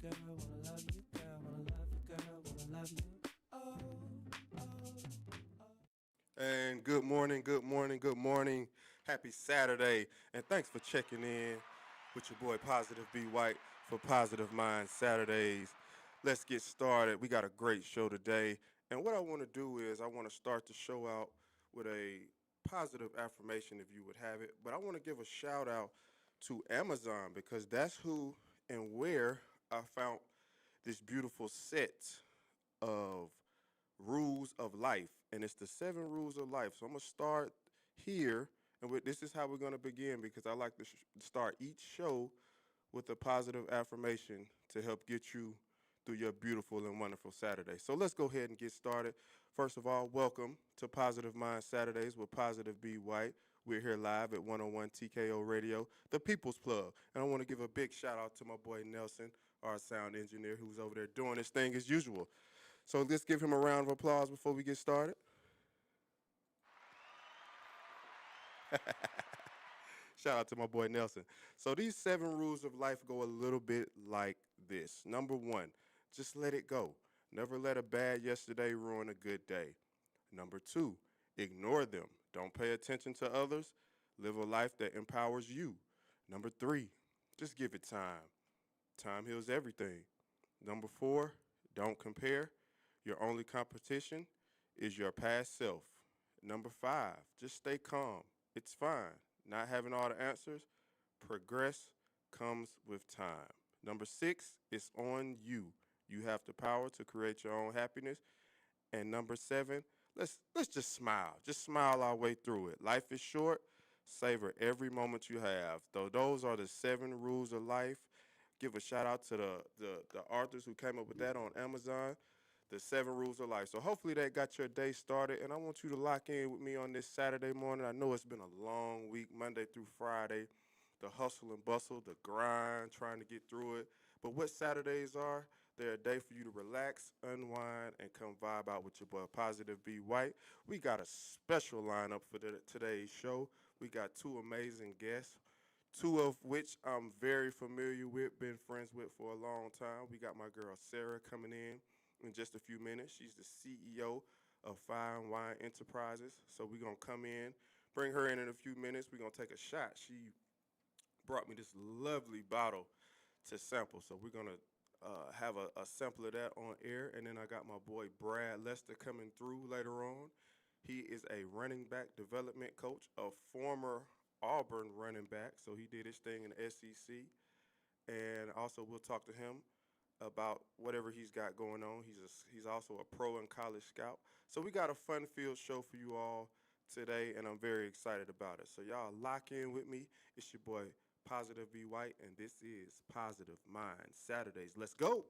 girl, wanna love you, girl, wanna love you, girl, wanna love you. Oh, And good morning, good morning, good morning. Happy Saturday. And thanks for checking in with your boy Positive B White for Positive Mind Saturdays. Let's get started. We got a great show today. And what I want to do is I want to start the show out with a positive affirmation if you would have it. But I want to give a shout out to Amazon because that's who and where I found this beautiful set of rules of life, and it's the 7 rules of life. So I'm gonna start here, and this is how we're gonna begin because I like to start each show with a positive affirmation to help get you through your beautiful and wonderful Saturday. So let's go ahead and get started. First of all, welcome to Positive Mind Saturdays with Positive B White. We're here live at 101 TKO Radio, the People's Plug. And I want to give a big shout out to my boy Nelson, our sound engineer, who's over there doing his thing as usual. So let's give him a round of applause before we get started. Shout out to my boy Nelson. So these 7 rules of life go a little bit like this. Number 1, just let it go. Never let a bad yesterday ruin a good day. Number 2, ignore them. Don't pay attention to others. Live a life that empowers you. Number 3, just give it time. Time heals everything. Number 4, don't compare. Your only competition is your past self. Number 5, just stay calm. It's fine. Not having all the answers, progress comes with time. Number 6, it's on you. You have the power to create your own happiness. And number 7, let's just smile. Just smile our way through it. Life is short. Savor every moment you have. Though those are the 7 rules of life. Give a shout out to the authors who came up with that on Amazon. The 7 rules of life. So hopefully that got your day started. And I want you to lock in with me on this Saturday morning. I know it's been a long week, Monday through Friday. The hustle and bustle, the grind, trying to get through it. But what Saturdays are, they're a day for you to relax, unwind, and come vibe out with your boy Positive B White. We got a special lineup for today's show. We got 2 amazing guests, 2 of which I'm very familiar with, been friends with for a long time. We got my girl Sarah coming in just a few minutes. She's the CEO of Fine Wine Enterprises. So we're going to come in, bring her in a few minutes. We're going to take a shot. She brought me this lovely bottle to sample. So we're going to have a sample of that on air. And then I got my boy Brad Lester coming through later on. He is a running back development coach, a former Auburn running back. So he did his thing in the SEC. And also we'll talk to him about whatever he's got going on. He's also a pro and college scout. So we got a fun-filled show for you all today, and I'm very excited about it. So y'all lock in with me. It's your boy Positive B White, and this is Positive Mind Saturdays. Let's go.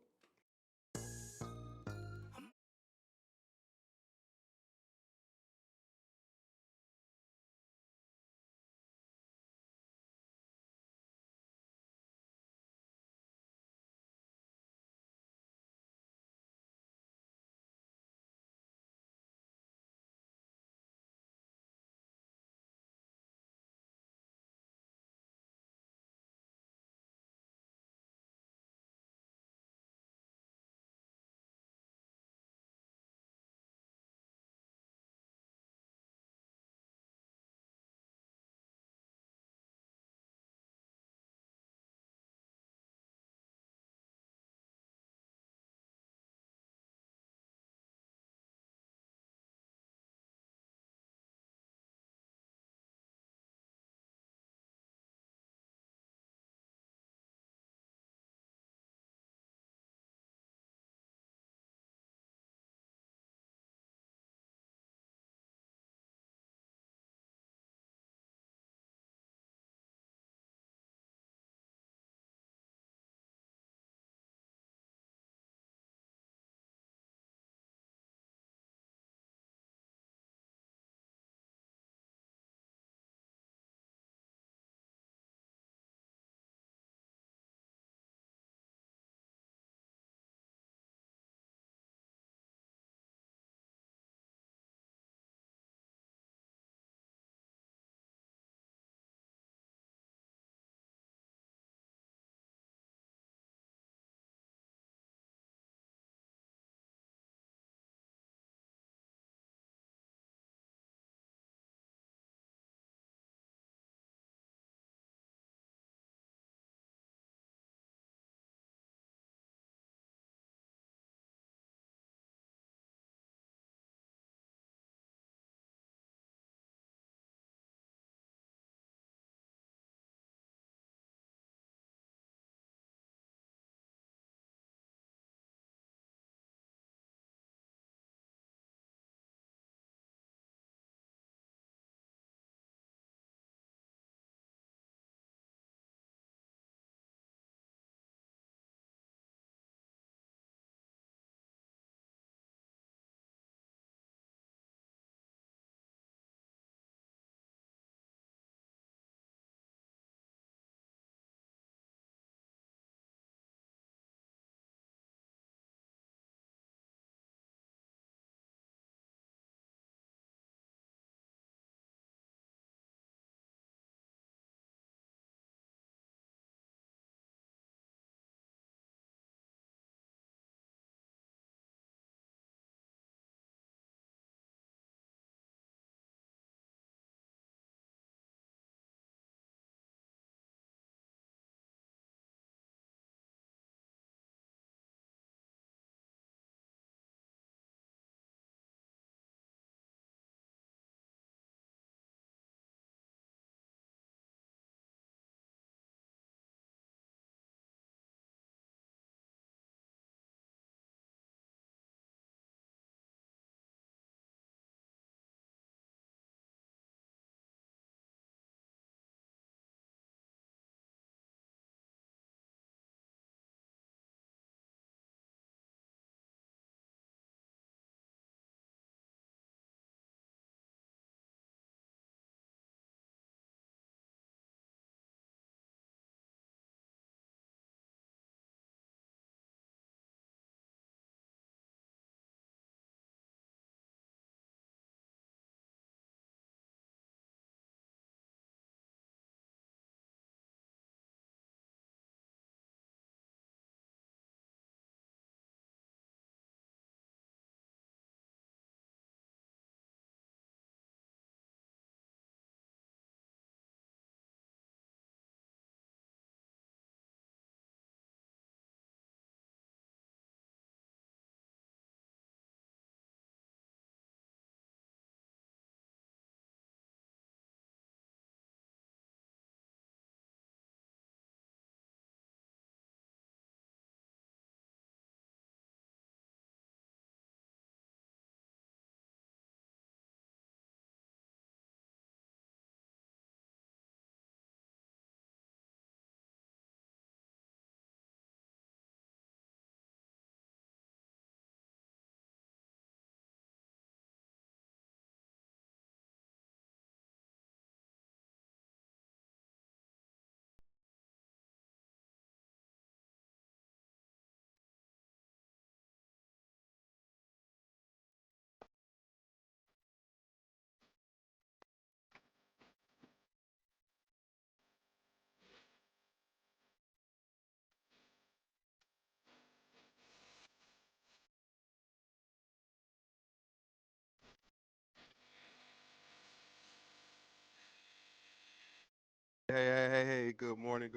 Hey, good morning,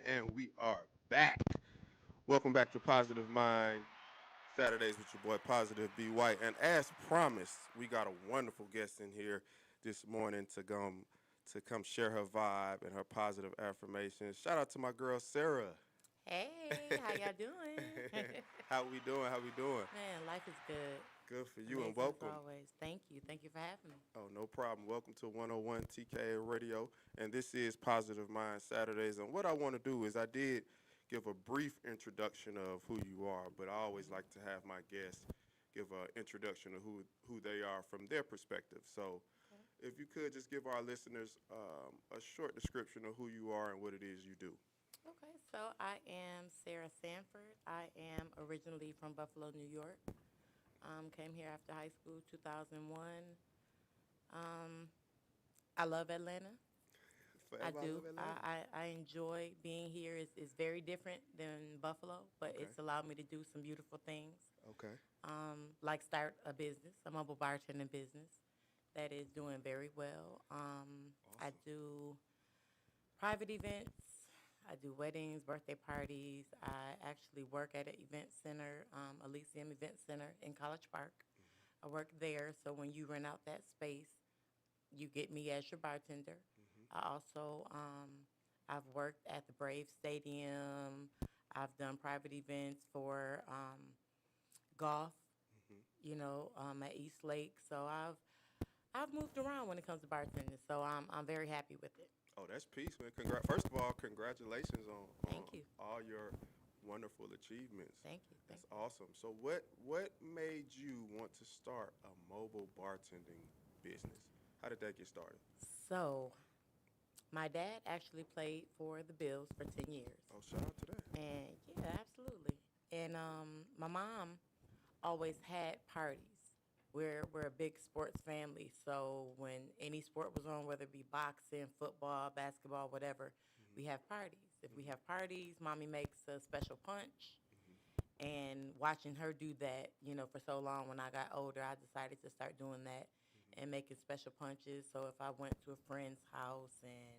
and we are back. Welcome back to Positive Mind Saturdays with your boy Positive B White. And as promised, we got a wonderful guest in here this morning to come share her vibe and her positive affirmations. Shout out to my girl Sarah. Hey, how y'all doing? How we doing? How we doing? Man, life is good. Good for you and Amazing as welcome. always. Thank you. Thank you for having me. Oh, no problem. Welcome to 101 TKA Radio. And this is Positive Mind Saturdays. And what I want to do is I did give a brief introduction of who you are, but I always like to have my guests give an introduction of who they are from their perspective. So Okay. if you could just give our listeners a short description of who you are and what it is you do. Okay, so I am Sarah Sanford. I am originally from Buffalo, New York. Came here after high school, 2001. Um, I love Atlanta. I Forever I do. live Atlanta. I enjoy being here. It's very different than Buffalo, but Okay. it's allowed me to do some beautiful things. Okay. Like start a business, a mobile bartending business that is doing very well. I Awesome. do private events. I do weddings, birthday parties. I actually work at an event center, Elysium Event Center in College Park. I work there, so when you rent out that space, you get me as your bartender. Mm-hmm. I also, I've worked at the Brave Stadium. I've done private events for golf, Mm-hmm. at East Lake. So I've moved around when it comes to bartending. So I'm very happy with it. Oh, that's peace, man. First of all, congratulations on Thank you. all your wonderful achievements. Thank you. Thank That's you. awesome. So what made you want to start a mobile bartending business? How did that get started? So my dad actually played for the Bills for 10 years. Oh, shout out to that. And yeah, absolutely. And my mom always had parties. We're a big sports family, so when any sport was on, whether it be boxing, football, basketball, whatever, we Mm-hmm. have parties. If we have parties, mommy makes a special punch. Mm-hmm. And watching her do that, for so long, when I got older, I decided to start doing that Mm-hmm. and making special punches. So if I went to a friend's house and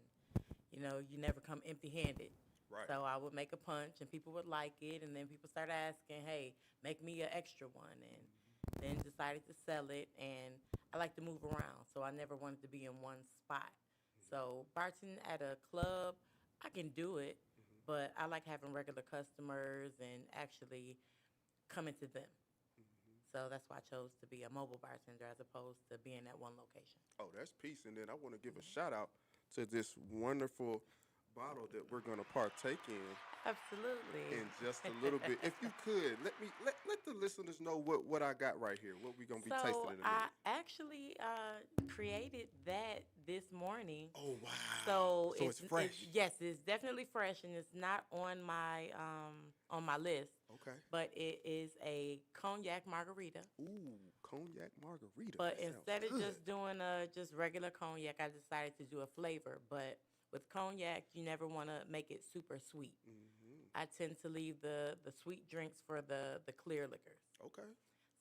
you never come empty handed. Right. So I would make a punch and people would like it. And then people started asking, hey, make me an extra one. And then decided to sell it. And I like to move around. So I never wanted to be in one spot. So bartending at a club, I can do it. Mm-hmm. But I like having regular customers and actually coming to them. Mm-hmm. So that's why I chose to be a mobile bartender as opposed to being at one location. Oh, that's peace. And then I want to give a Mhm. shout out to this wonderful bottle that we're going to partake in Absolutely. just a little bit. If you could, let the listeners know what I got right here, what we're going to be tasting So in a I minute. actually created that this morning. Oh, wow. So So it's it's fresh. yes, it's definitely fresh and it's not on my list, Okay. but it is a cognac margarita. Ooh, cognac margarita. But That sounds instead of good. just doing just regular cognac, I decided to do a flavor. But with cognac, you never want to make it super sweet. Mm-hmm. I tend to leave the sweet drinks for the clear liquors. Okay.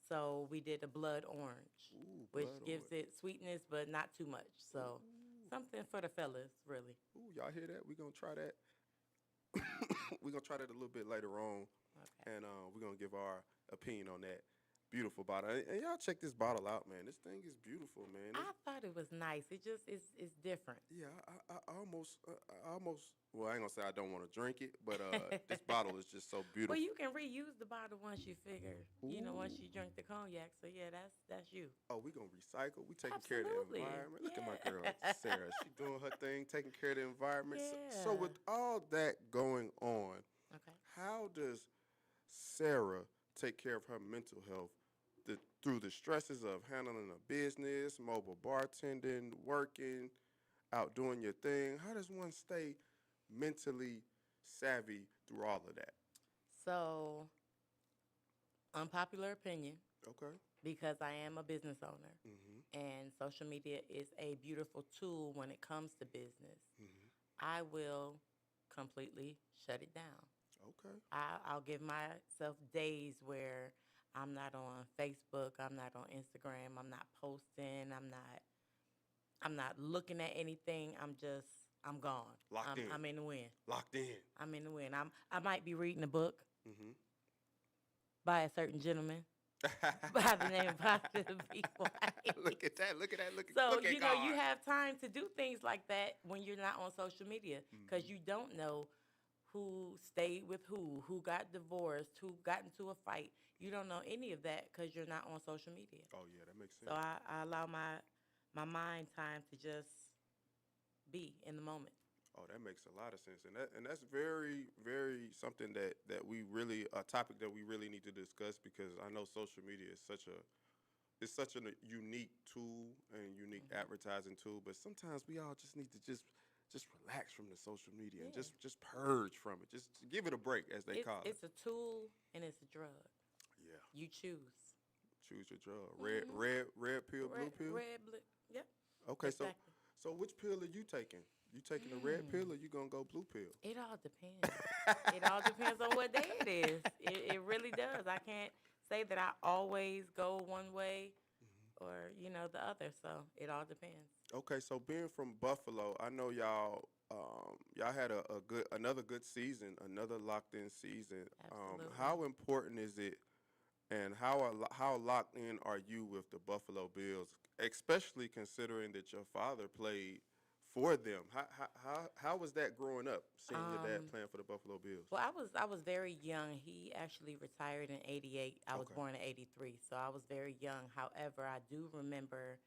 So we did a blood orange, Ooh, which blood gives orange. it sweetness but not too much. So Ooh. something for the fellas, really. Ooh, y'all hear that? We're gonna try that. We're gonna try that a little bit later on, Okay. and we're gonna give our opinion on that beautiful bottle. And y'all check this bottle out, man. This thing is beautiful, man. I thought it was nice. It just is different. Yeah, I almost. Well, I ain't gonna say I don't want to drink it, but this bottle is just so Well, beautiful. you can reuse the bottle once you figure, once Ooh. you drink the cognac. So yeah, that's you. Oh, we gonna recycle. We taking care of the Absolutely. environment. Look at my girl Yeah. Sarah. She doing her thing, taking care of the environment. So Yeah. with all that going on, Okay. how does Sarah take care of her mental health through the stresses of handling a business, mobile bartending, working, out doing your thing? How does one stay mentally savvy through all of that? So unpopular opinion Okay. because I am a business owner Mhm. and social media is a beautiful tool when it comes to business. Mhm. I will completely shut it down. Okay. I'll give myself days where I'm not on Facebook, I'm not on Instagram, I'm not posting, I'm not looking at anything. I'm gone. Locked in. I'm in the wind. Locked in. I'm in the wind. I might be reading a book Mm-hmm. by a certain gentleman by the name of Positive Be White. Look at that. Look at that. So, Look at you know, God. you have time to do things like that when you're not on social media because Mhm. you don't know who stayed with who got divorced, who got into a fight. You don't know any of that because you're not on social media. Oh yeah, that makes So sense. I allow my mind time to just be in the moment. Oh, that makes a lot of sense, and that's very very something that we really a topic that we really need to discuss because I know social media is such a unique tool and unique Hmm. advertising tool, but sometimes we all just need to just relax from the social media and Yeah. just purge from it. Just give it a break, as they It's call it. it's a tool and it's a drug. Yeah, You choose. choose your drug. Hmm. Red pill, blue Red, pill. red, blue. Yep, Okay, exactly. so which pill are you taking? You taking the red Mm. pill or you gonna go blue pill? It all depends. It all depends on what day it is. It really does. I can't say that I always go one way or the other. So it all depends. Okay, so being from Buffalo, I know y'all had a good another good season, another locked in season. Absolutely. How important is it, and how locked in are you with the Buffalo Bills, especially considering that your father played for them? How was that growing up, seeing your dad Um, playing for the Buffalo Bills? well, I was very young. He actually retired in '88. I was Okay. born in '83, so I was very young. However, I do remember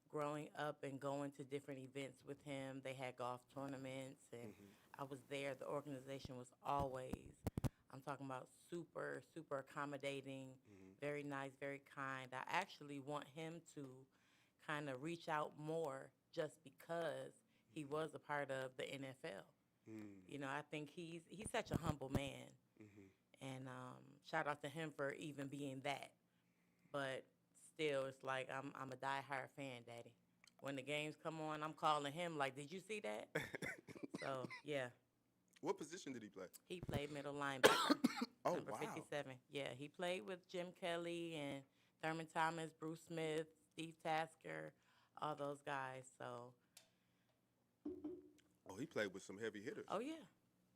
growing up and going to different events with him. They had golf tournaments, and Hmm. I was there. The organization was always, I'm talking about super, super accommodating, Hmm. very nice, very kind. I actually want him to kind of reach out more just because he was a part of the NFL. Hmm. I think he's such a humble man, Hmm. and shout out to him for even being that. But still, it's like I'm a diehard fan, Daddy. When the games come on, I'm calling him like, "Did you see that?" So yeah, What position did he play? he played middle linebacker, Oh number wow. 57. Yeah, he played with Jim Kelly and Thurman Thomas, Bruce Smith, Steve Tasker, all those guys. So, Oh, he played with some heavy hitters. oh yeah,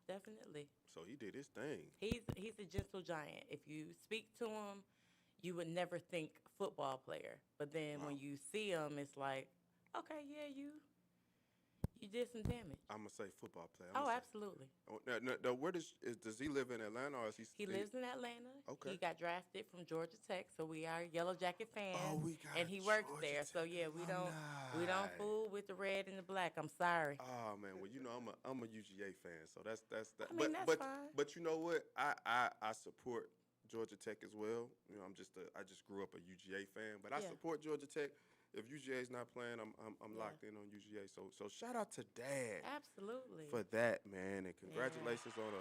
definitely. So he did his thing. He's a gentle giant. If you speak to him, you would never think football player. But then Wow. when you see him, it's like, okay, yeah, you did some damage. I'm gonna say football player. I'm Oh, gonna say. absolutely. Oh, no, where does he live in Atlanta or is he? He lives in Atlanta. Okay. He got drafted from Georgia Tech, so we are Yellow Jacket Oh, fans, we got and a he works Georgia there. So Tech yeah, we don't alumni. fool with the red and the black. I'm sorry. Oh man, well I'm a UGA fan, so that's that. I mean, that's fine. But you know what? I support Georgia Tech as well. You know, I just grew up a UGA fan, but I Yeah, support Georgia Tech. If UGA is not playing, I'm yeah, locked in on UGA. So shout out to Dad absolutely. for that, man, and Yeah, congratulations on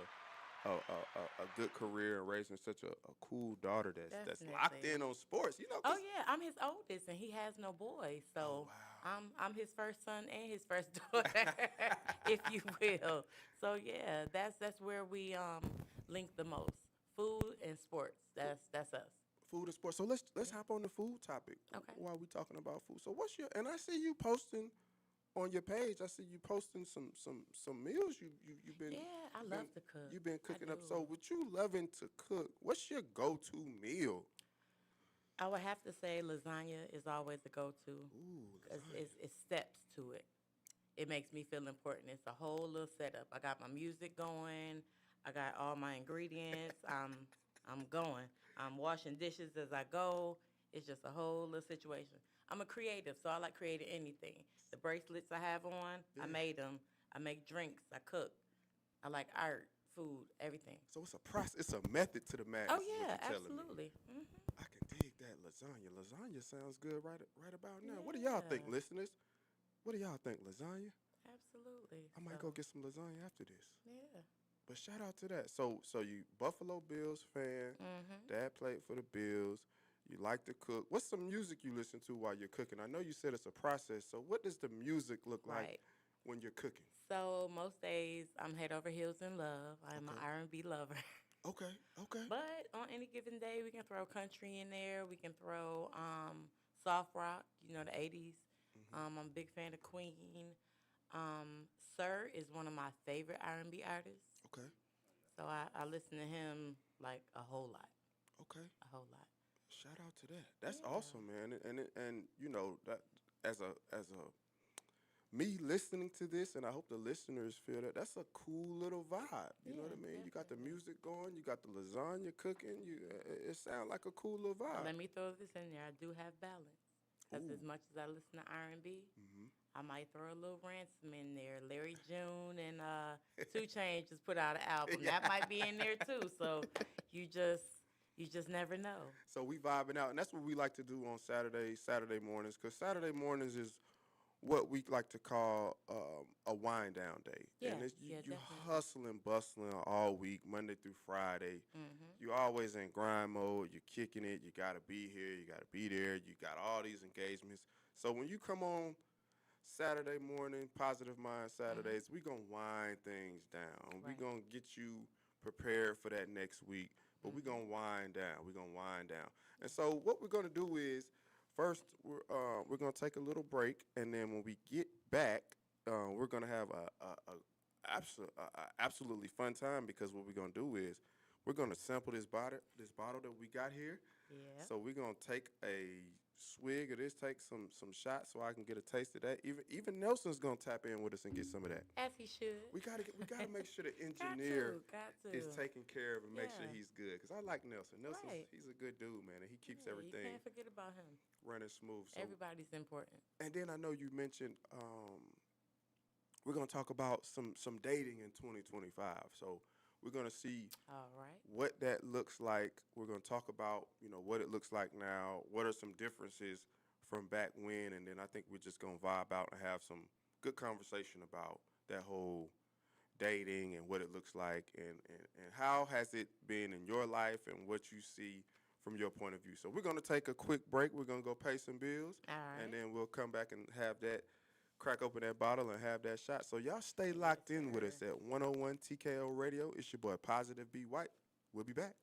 a good career and raising such a cool daughter that's locked definitely. in on sports. You know, Oh 'cause- yeah, I'm his oldest, and he has no boys, oh so wow. I'm his first son and his first daughter, if you will. So yeah, that's where we link the most: food and sports. That's us. Food and sports. So let's Yeah. hop on the food topic Okay. while we talking about food. So what's your and I see you posting on your page. I see you posting some meals you've been Yeah, I you've love been to cook. you've been I cooking do. up. So with you loving to cook, what's your go-to meal? I would have to say lasagna is always a go-to Ooh, because lasagna. it's steps to it. It makes me feel important. It's a whole little setup. I got my music going. I got all my ingredients. I'm going. I'm washing dishes as I go. It's just a whole little situation. I'm a creative, so I like creating anything. The bracelets I have on, I Yeah. made them. I make drinks. I cook. I like art, food, everything. So it's a process. It's a method to the madness. Oh Is what yeah, you're telling me. absolutely. Hmm. I can dig that lasagna. Lasagna sounds good right about now. What do y'all think, Yeah, listeners? What do y'all think, lasagna? absolutely. I might So go get some lasagna after this. yeah. But shout out to that. So you Buffalo Bills fan. Hmm. Dad played for the Bills. You like to cook. What's some music you listen to while you're cooking? I know you said it's a process. So what does the music look like Right. when you're cooking? So most days I'm head over heels in love. I'm an Okay. R&B lover. Okay. Okay. But on any given day, we can throw country in there. We can throw soft rock, the 80s. Hmm. I'm a big fan of Queen. Sir is one of my favorite R&B artists. Okay. So I listen to him like a whole lot, Okay. a whole lot. Shout out to that. That's Yeah. awesome, man. And you know that as a me listening to this, and I hope the listeners feel that that's a cool little vibe. You know Yeah, what I mean? You got the definitely. music going, you got the lasagna cooking. It sounds like a cool little vibe. Let me throw this in there. I do have balance. Because Ooh. as much as I listen to R&B, Hmm. I might throw a little ransom in there. Larry June and Two Chainz just put out an album. Yeah. That might be in there too. So you just you just never know. So we vibing out, and that's what we like to do on Saturday mornings, because Saturday mornings is what we like to call a wind down day. And Yeah, it's, yeah, you definitely. hustling, bustling all week, Monday through Friday. Mhm. You always in grind mode. You're kicking it. You got to be here. You got to be there. You got all these engagements. So when you come on Saturday morning, Positive Mind Mhm. Saturdays, we going to wind things down. we Right. going to get you prepared for that next week, but we Mhm. going to wind down. we going to wind down. And so what we're going to do is first, we're going to take a little break, and then when we get back, we're going to have a absolutely fun time, because what we're going to do is we're going to sample this bottle that we got here. Yeah. So we're gonna take a swig of this, take some shots, so I can get a taste of that. Even Nelson's gonna tap in with us and get some of that. As he should. We gotta make sure the Got engineer to, got is to. taken care of and make sure Yeah. he's good. Cause I like Nelson. Right. He's a good dude, man, and he keeps Yeah, you everything can't forget about him. running smooth. So, Everybody's important. and then I know you mentioned we're gonna talk about some dating in 2025. So we're gonna see All right. what that looks like. We're going to talk about, what it looks like now. What are some differences from back when? And then I think we're just going to vibe out and have some good conversation about that whole dating and what it looks like, and how has it been in your life and what you see from your point of view. So we're going to take a quick break. We're going to go pay some bills, All and right. then we'll come back and have that, crack open that bottle and have that shot. So y'all stay Yes, locked in with sir. us at 101 TKO Radio. It's your boy Positive B White. We'll be back.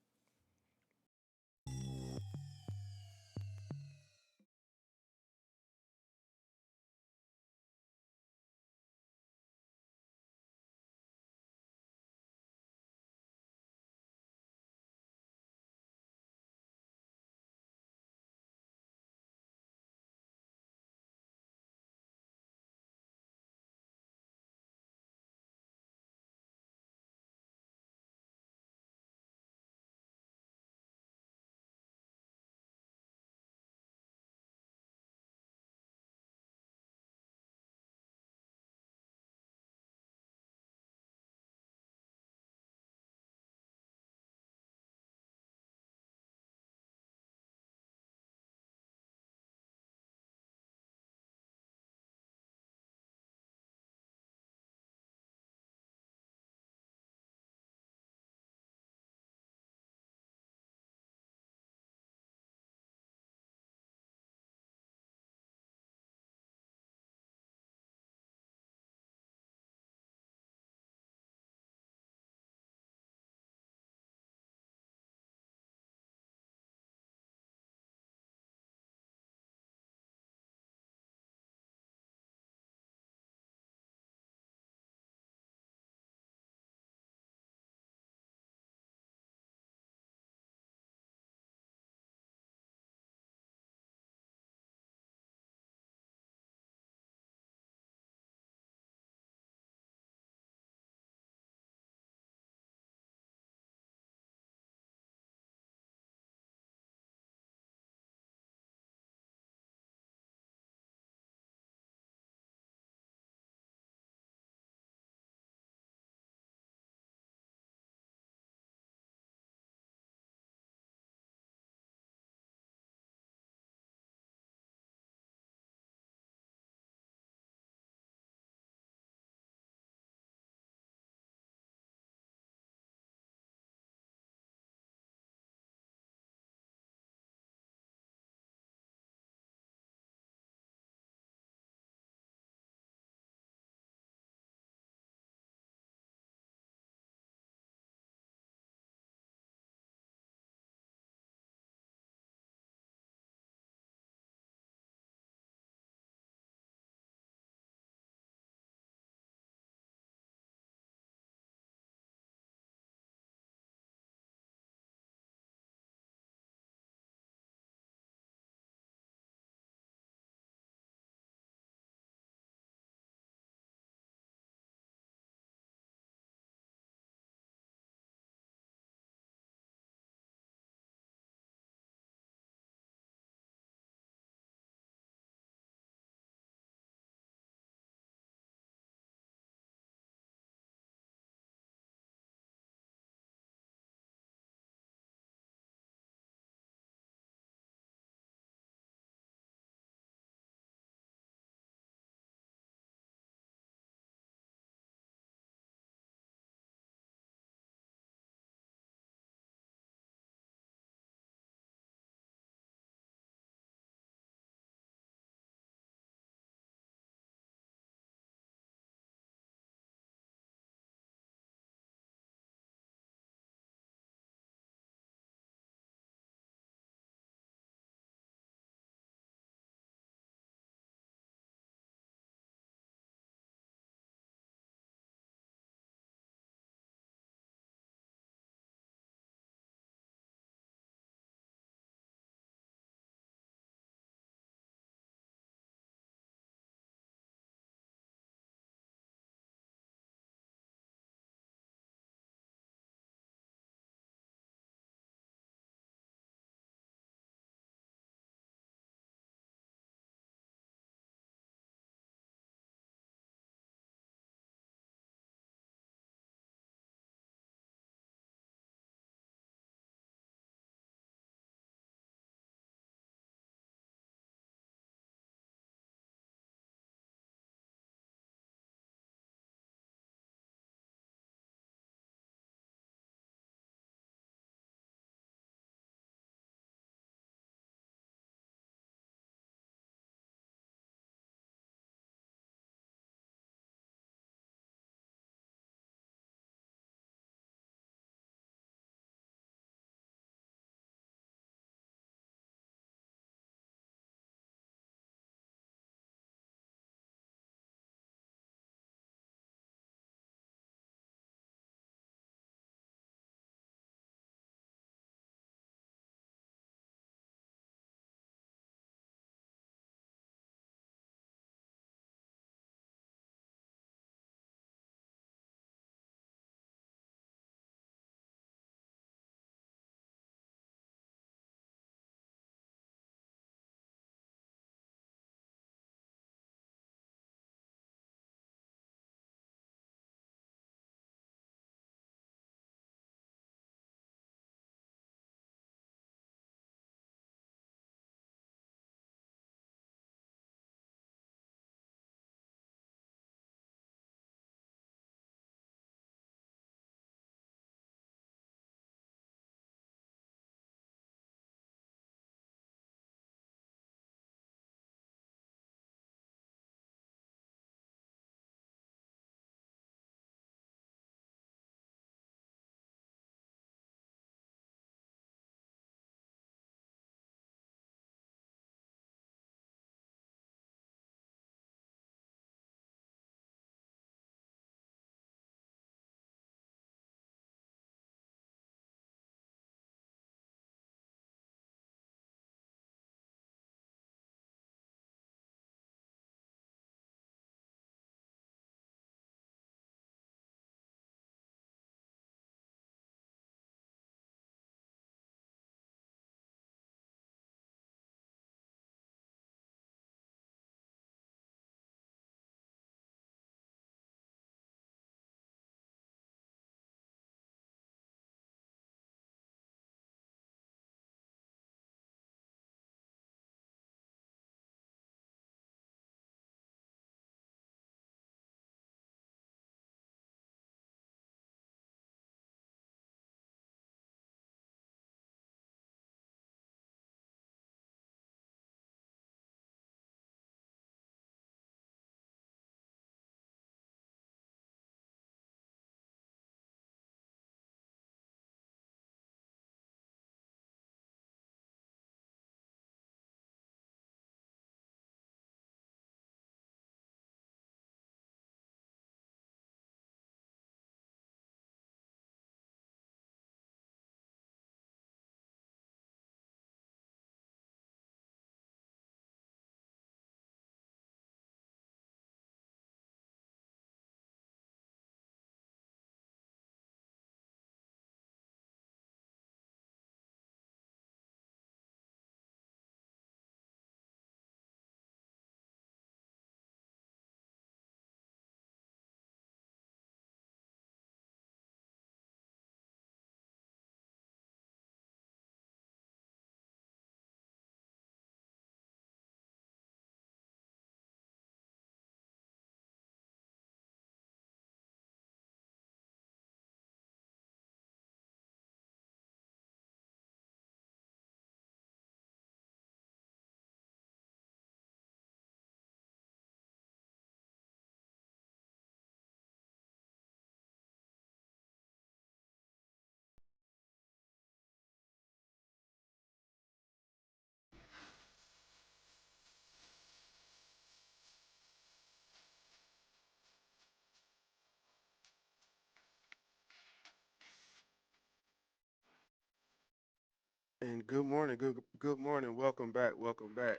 Good morning. Good morning. Welcome back. Welcome back.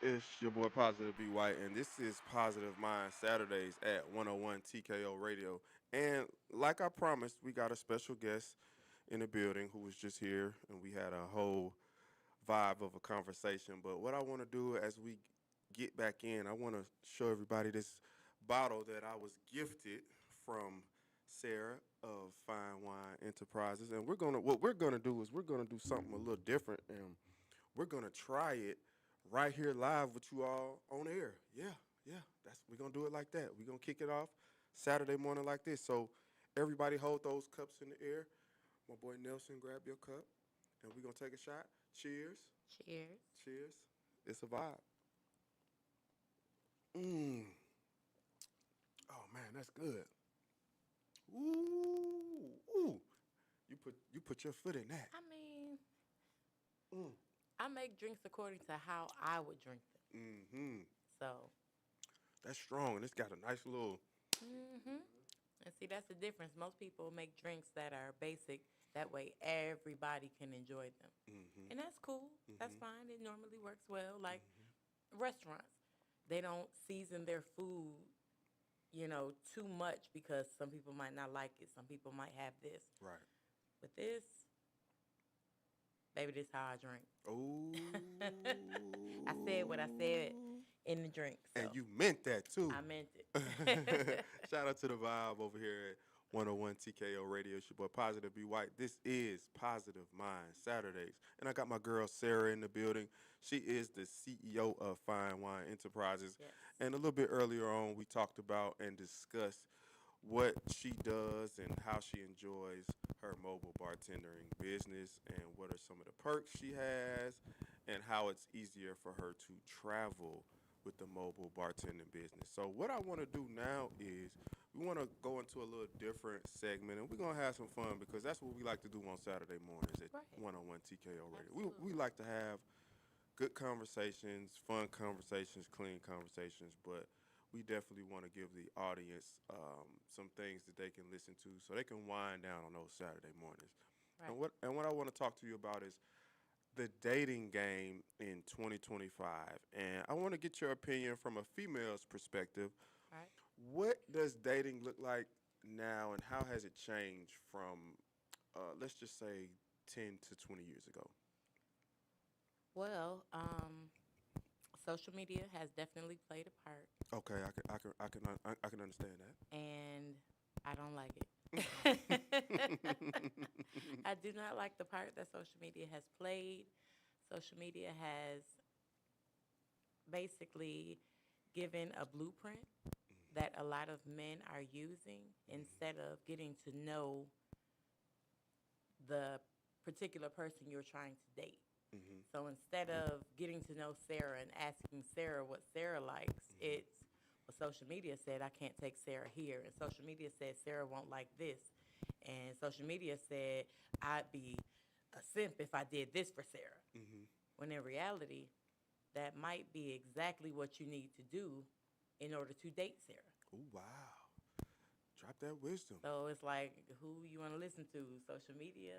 It's your boy Positive B White, and this is Positive Mind Saturdays at 101 TKO Radio. And like I promised, we got a special guest in the building who was just here, and we had a whole vibe of a conversation. But what I want to do as we get back in, I want to show everybody this bottle that I was gifted from Sarah of Fine Wine Enterprises. And what we're gonna do is we're gonna do something a little different, and we're gonna try it right here live with you all on air. Yeah, yeah. That's we're gonna do it like that. We're gonna kick it off Saturday morning like this. So everybody hold those cups in the air. My boy Nelson, grab your cup, and we're gonna take a shot. Cheers. Cheers. Cheers. It's a vibe. Mmm. Oh man, that's good. Ooh, ooh. You put your foot in that. I mean, Mm. I make drinks according to how I would drink them. Mm-hmm. So, That's strong, and it's got a nice little. hmm and see, that's the difference. Most people make drinks that are basic. That way, everybody can enjoy them. Mm-hmm. And that's cool. That's Mm-hmm. fine. It normally works well. Like restaurants, they don't season their food, too much because some people might not like it. Some people might have this. Right. But this, baby, this how I drink. Oh. I said what I said in the drink. So And you meant that too. I meant it. Shout out to the vibe over here at 101 TKO Radio. It's your boy Positive B White. This is Positive Mind Saturdays. And I got my girl Sarah in the building. She is the CEO of Fine Wine Enterprises. Yes. And a little bit earlier on, we talked about and discussed what she does and how she enjoys her mobile bartending business and what are some of the perks she has and how it's easier for her to travel with the mobile bartending business. So what I want to do now is we want to go into a little different segment, and we're going to have some fun because that's what we like to do on Saturday mornings at Right. 101 TKO Radio. Absolutely. We like to have good conversations, fun conversations, clean conversations, but we definitely want to give the audience some things that they can listen to so they can wind down on those Saturday mornings. Right. And what I want to talk to you about is the dating game in 2025. And I want to get your opinion from a female's perspective. Right. What does dating look like now, and how has it changed from, let's just say, 10 to 20 years ago? Well, social media has definitely played a part, Okay, I can understand that. and I don't like it. I do not like the part that social media has played. Social media has basically given a blueprint that a lot of men are using instead of getting to know the particular person you're trying to date. Mm-hmm. So instead of getting to know Sarah and asking Sarah what Sarah likes, it's well, social media said I can't take Sarah here, and social media said Sarah won't like this, and social media said I'd be a simp if I did this for Sarah. Mm-hmm. When in reality, that might be exactly what you need to do in order to date Sarah. Oh, wow. Drop that wisdom. So it's like, who you want to listen to, social media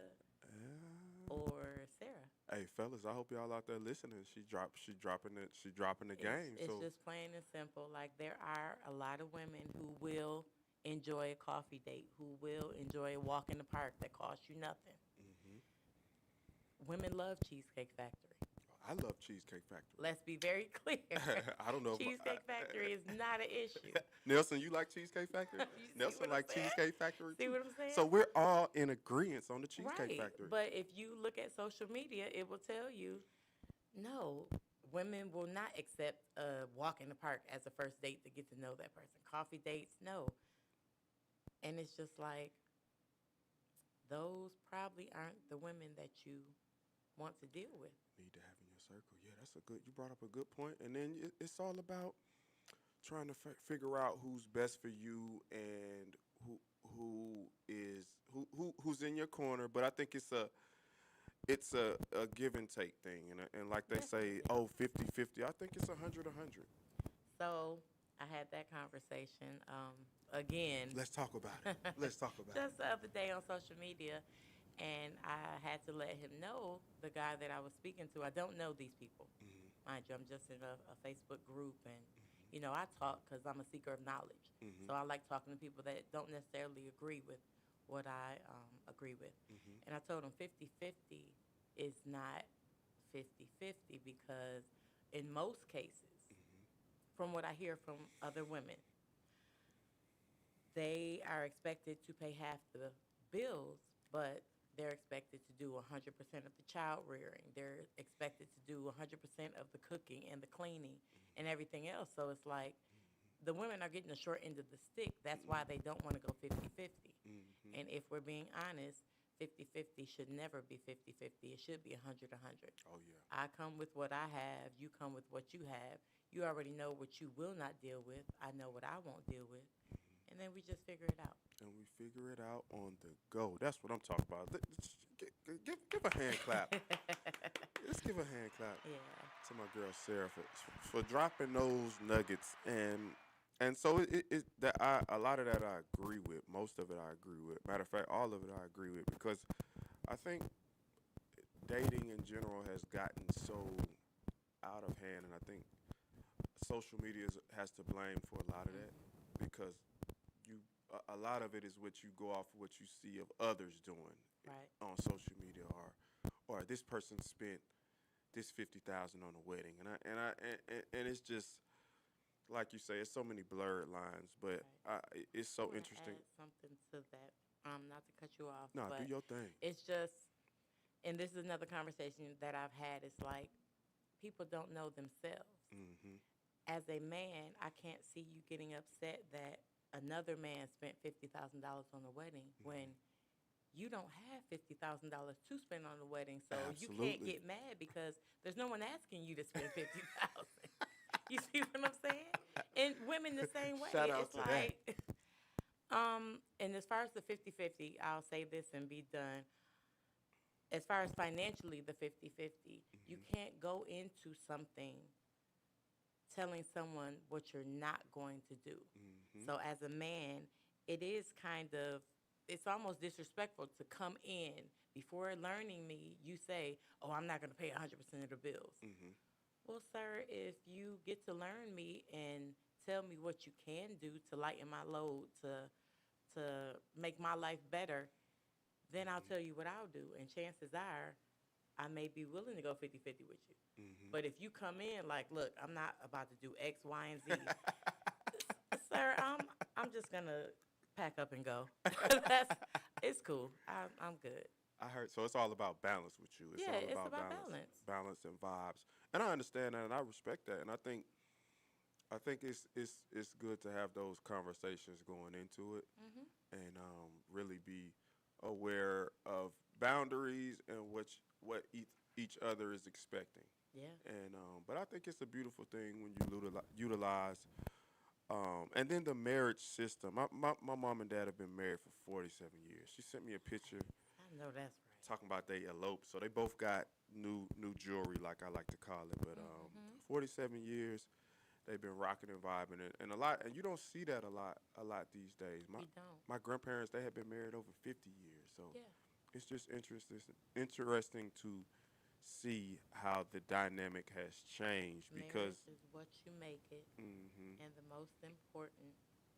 or Sarah? Hey, fellas, I hope y'all out there listening. She dropping the game. It's So just plain and simple. Like, there are a lot of women who will enjoy a coffee date, who will enjoy a walk in the park that costs you nothing. mhm. Women love Cheesecake Factory. I love Cheesecake Factory. Let's be very clear. I don't know. Cheesecake Factory is not an issue. Nelson, you like Cheesecake Factory? You see Nelson what I'm like saying? Cheesecake Factory See too. what I'm saying? So we're all in agreement on the Cheesecake Right. Factory. But if you look at social media, it will tell you, no, women will not accept a walk in the park as a first date to get to know that person. Coffee dates, no. And it's just like, those probably aren't the women that you want to deal with. Need to have in your circle. Yeah, that's a good. You brought up a good point. And then it's all about trying to figure out who's best for you and who's in your corner. But I think it's a give and take thing. And like they say, Definitely. 50-50. I think it's 100-100. So I had that conversation again Let's talk about it. Let's talk about it. just the other day on social media, And I had to let him know, the guy that I was speaking to, I don't know these people. Mhm. Mind you, I'm just in a Facebook group, and I talk because I'm a seeker of knowledge. Mhm. So I like talking to people that don't necessarily agree with what I agree with. Mhm. And I told him 50-50 is not 50-50 because in most cases, Mhm. from what I hear from other women, they are expected to pay half the bills, but they're expected to do 100% of the child rearing. They're expected to do 100% of the cooking and the cleaning and everything else. So it's like the women are getting the short end of the stick. That's why they don't want to go 50-50. Mhm. And if we're being honest, 50-50 should never be 50-50. It should be 100-100. Oh yeah. I come with what I have. You come with what you have. You already know what you will not deal with. I know what I won't deal with. Mhm. And then we just figure it out. And we figure it out on the go. That's what I'm talking about. Give a hand clap. Let's give a hand clap Yeah. to my girl Sarah for dropping those nuggets, and so that a lot of that I agree with. Most of it I agree with. Matter of fact, all of it I agree with because I think dating in general has gotten so out of hand, and I think social media has to blame for a lot of that because you a lot of it is what you go off of what you see of others doing Right. on social media, or this person spent this 50,000 on a wedding, and it's just like you say, it's so many blurred lines, but Right. it's I so want to interesting. add something to that. Not to cut you off, Nah, do but your thing. it's just, and this is another conversation that I've had. It's like people don't know themselves. Mhm. As a man, I can't see you getting upset that another man spent $50,000 on a wedding when Mhm. you don't have $50,000 to spend on a wedding. So you can't Absolutely. get mad because there's no one asking you to spend 50,000. You see what I'm saying? And women the same way. Shout out It's to that. like, and as far as the 50-50, I'll say this and be done. As far as financially, the 50-50, you Mhm. can't go into something telling someone what you're not going to do. Mhm. So as a man, it is kind of, it's almost disrespectful to come in before learning me. You say, "Oh, I'm not going to pay 100% of the bills." Mhm. Well, sir, if you get to learn me and tell me what you can do to lighten my load, to make my life better, then I'll Mhm. tell you what I'll do. And chances are, I may be willing to go 50-50 with you. Mhm. But if you come in like, look, I'm not about to do X, Y, and Z, sir, I'm just gonna pack up and go. That's it's cool. I'm good. I heard so it's all about balance with you. It's Yeah, all it's about about balance, balance. balance and vibes. And I understand that and I respect that. And I think it's good to have those conversations going into it Hmm. and really be aware of boundaries and what each other is expecting. Yeah. And but I think it's a beautiful thing when you utilize and then the marriage system. My mom and dad have been married for 47 years. She sent me a picture I know that's talking about they eloped. So they both got new jewelry, like I like to call it. But right. Hmm. 47 years, they've been rocking and vibing, and a lot. And you don't see that a lot these days. My You don't. my grandparents, they have been married over 50 years. So Yeah. it's just interesting to see how the dynamic has changed because Marriage is what you make it, hmm and the most important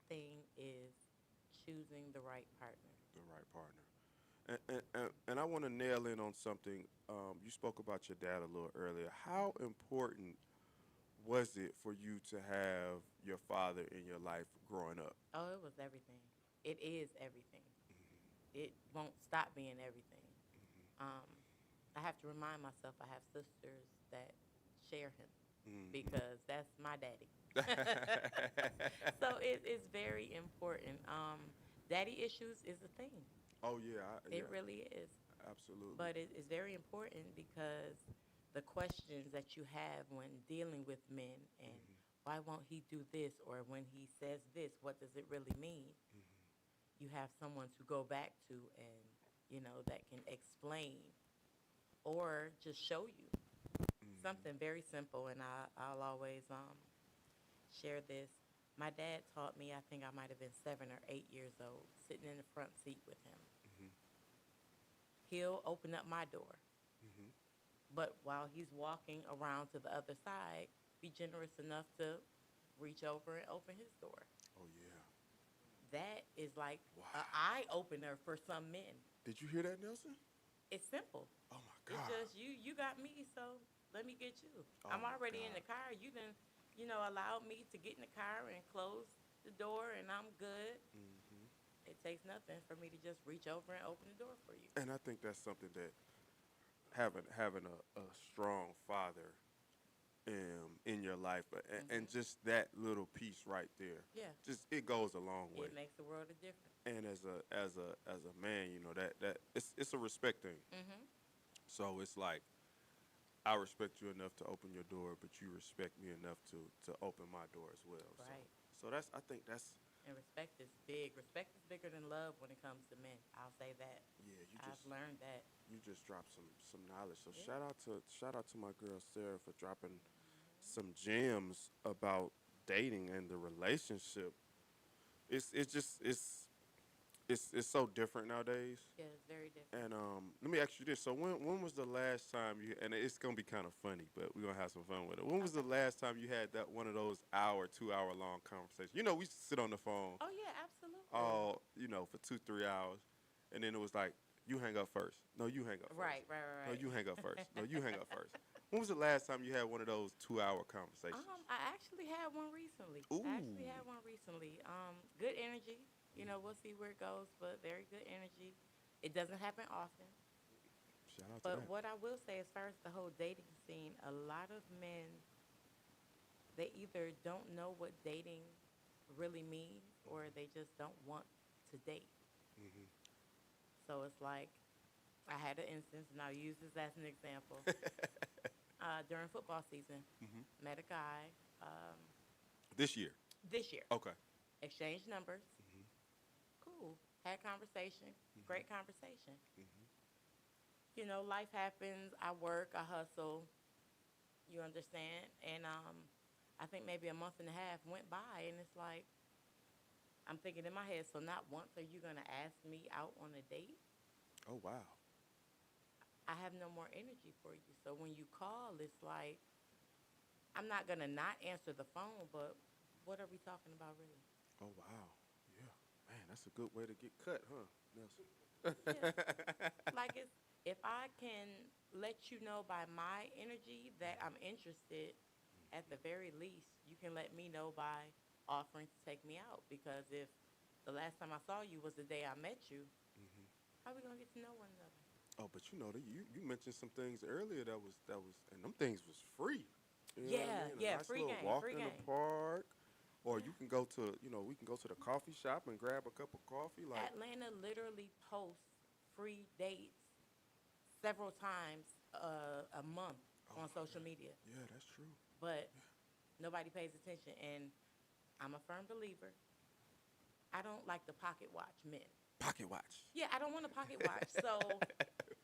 thing is choosing the right partner. the right partner. And I want to nail in on something. You spoke about your dad a little earlier. How important was it for you to have your father in your life growing up? Oh, it was everything. It is everything. It won't stop being everything. Um, I have to remind myself I have sisters that share him Hmm. because that's my daddy. So it is very important. Daddy issues is a thing. Oh yeah, It yeah, really is. absolutely. But it is very important because the questions that you have when dealing with men and Hmm. why won't he do this or when he says this, what does it really mean? Hmm. You have someone to go back to and that can explain or just show you something Hmm. very simple. And I'll always share this. My dad taught me, I think I might have been 7 or 8 years old, sitting in the front seat with him. Hmm. he'll open up my door. Mhm. But while he's walking around to the other side, be generous enough to reach over and open his door. Oh yeah. That is like an Wow. eye opener for some men. Did you hear that, Nelson? It's simple. Oh my It's God. just you got me, so let me get you. Oh I'm my already in God. the car. You done, allowed me to get in the car and close the door, and I'm good. Mhm. It takes nothing for me to just reach over and open the door for you. And I think that's something that having a strong father in your life, and Hmm. just that little piece right there, Yeah, just it goes a long way. it makes the world a difference. And as a man, that it's a respect thing. Hmm. So it's like I respect you enough to open your door, but you respect me enough to open my door as well. So Right. so that's I think that's And respect is big. Respect is bigger than love when it comes to men. I'll say that. yeah. I've learned that. You just dropped some knowledge. So Yeah. shout out to my girl Sarah for dropping some gems about dating and the relationship. It's just it's so different nowadays. Yeah, it's very different. And let me ask you this: so when was the last time you? And it's gonna be kind of funny, but we're gonna have some fun with it. When was the Okay. last time you had that one of those hour, 2 hour long conversations? You know, we used to sit on the phone Oh yeah, absolutely. all for 2 3 hours, and then it was like you hang up first. No, you hang up first. Right, right, No, right, you hang up first. No, you hang up right. first. When was the last time you had one of those 2 hour conversations? I actually had one recently. Ooh, Good energy. We'll see where it goes, but very good energy. It doesn't happen often. shout out to But that. what I will say, as far as the whole dating scene, a lot of men, they either don't know what dating really means or they just don't want to date. Mhm. So it's like, I had an instance, and I'll use this as an example. During football season, Mhm. met a guy This year. this year, Okay. exchanged numbers, Mhm. cool, had conversation, Mhm. great conversation. Mhm. Life happens, I work, I hustle, you understand? And I think maybe a month and a half went by, and it's like, I'm thinking in my head, so not once are you going to ask me out on a date? Oh wow. I have no more energy for you. So when you call, it's like, I'm not going to not answer the phone, but what are we talking about really? Oh wow. Yeah. Man, that's a good way to get cut, huh, Yeah. Nelson? Like, if I can let you know by my energy that I'm interested, at the very least, you can let me know by offering to take me out. Because if the last time I saw you was the day I met you, Mhm. how are we gonna get to know one another? Oh, but you mentioned some things earlier that was and them things was free. You know what I Yeah, mean? A yeah, nice free little game, walk free in the game. park, or Yeah. you can go to we can go to the coffee shop and grab a cup of coffee. Like, Atlanta literally posts free dates several times a month oh on my social God, media, yeah, that's true. but Yeah. nobody pays attention. And I'm a firm believer. I don't like the pocket watch men. Pocket watch. Yeah, I don't want a pocket watch. So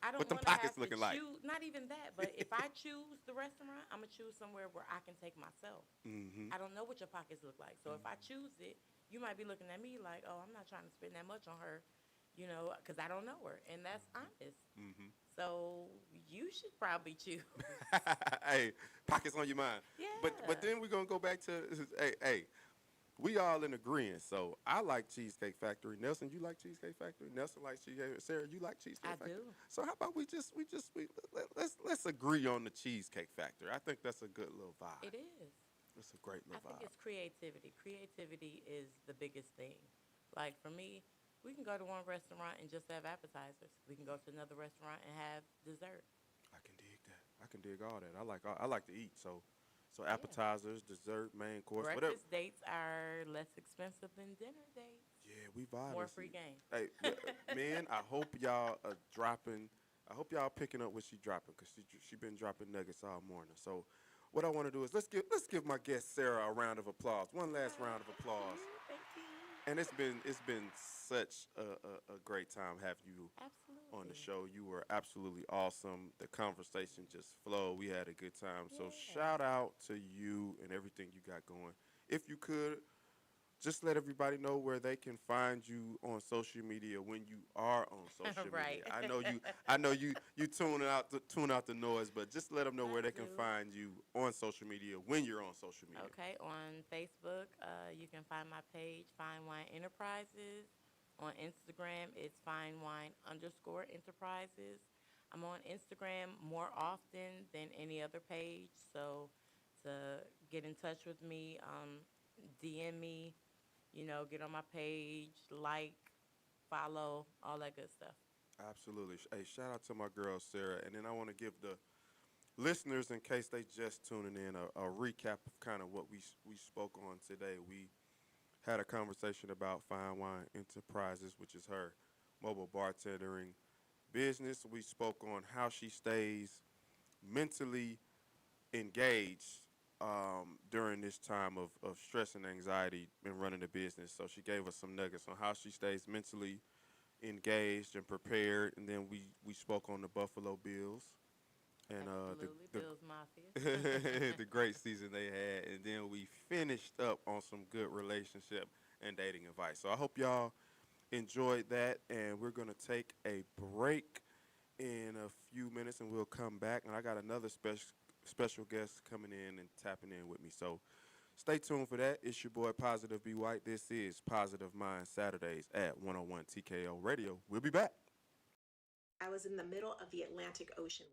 I don't What them want to pockets have to looking like? choose, not even that, but if I choose the restaurant, I'm going to choose somewhere where I can take myself. Mm-hmm. I don't know what your pockets look like. So if I choose it, you might be looking at me like, oh, I'm not trying to spend that much on her, because I don't know her. And that's honest. Mm-hmm. So you should probably choose. Hey, pockets on your mind. But Yeah, then we're gonna go back to hey, we all in agreement. So I like Cheesecake Factory. Nelson, you like Cheesecake Factory? Nelson likes Cheesecake. Sarah, you like I Cheesecake Factory? do. So how about let's agree on the Cheesecake Factory. I think that's a good little vibe. It is. It's a great I little think vibe. it's creativity. Creativity is the biggest thing. Like for me, we can go to one restaurant and just have appetizers. We can go to another restaurant and have dessert. I can dig that. I can dig all that. I like to eat. So Yeah. appetizers, dessert, main course, whatever. Breakfast dates are less expensive than dinner dates. Yeah, we vibing. More free See, game. hey, man, I hope y'all are dropping. I hope y'all picking up what she dropping because she been dropping nuggets all morning. So, what I want to do is let's give my guest Sarah a round of applause. One last round of Thank applause. you. Thank you. And it's been such a great time having you on the Absolutely. show. You were absolutely awesome. The conversation just flowed. We had a good time. So Yeah. shout out to you and everything you got going. If you could just let everybody know where they can find you on social media when you are on social Right. media. I know you tune out the noise, but just let them know I where they can do. find you on social media when you're on social media. Okay, on Facebook, you can find my page, Fine Wine Enterprises. On Instagram, it's Fine Wine underscore Enterprises. I'm on Instagram more often than any other page, so to get in touch with me, DM me, get on my page, like, follow, all that good stuff. Absolutely. Hey, shout out to my girl Sarah, and then I want to give the listeners, in case they just tuning in, a recap of kind of what we spoke on today. We had a conversation about Fine Wine Enterprises, which is her mobile bartending business. We spoke on how she stays mentally engaged during this time of stress and anxiety in running the business. So she gave us some nuggets on how she stays mentally engaged and prepared. And then we spoke on the Buffalo Bills and Absolutely, Bill's Mafia. the great season they had. And then we finished up on some good relationship and dating advice. So I hope y'all enjoyed that. And we're going to take a break in a few minutes and we'll come back. And I got another special guest coming in and tapping in with me. So stay tuned for that. It's your boy Positive B White. This is Positive Mind Saturdays at 101 TKO Radio. We'll be back. I was in the middle of the Atlantic Ocean.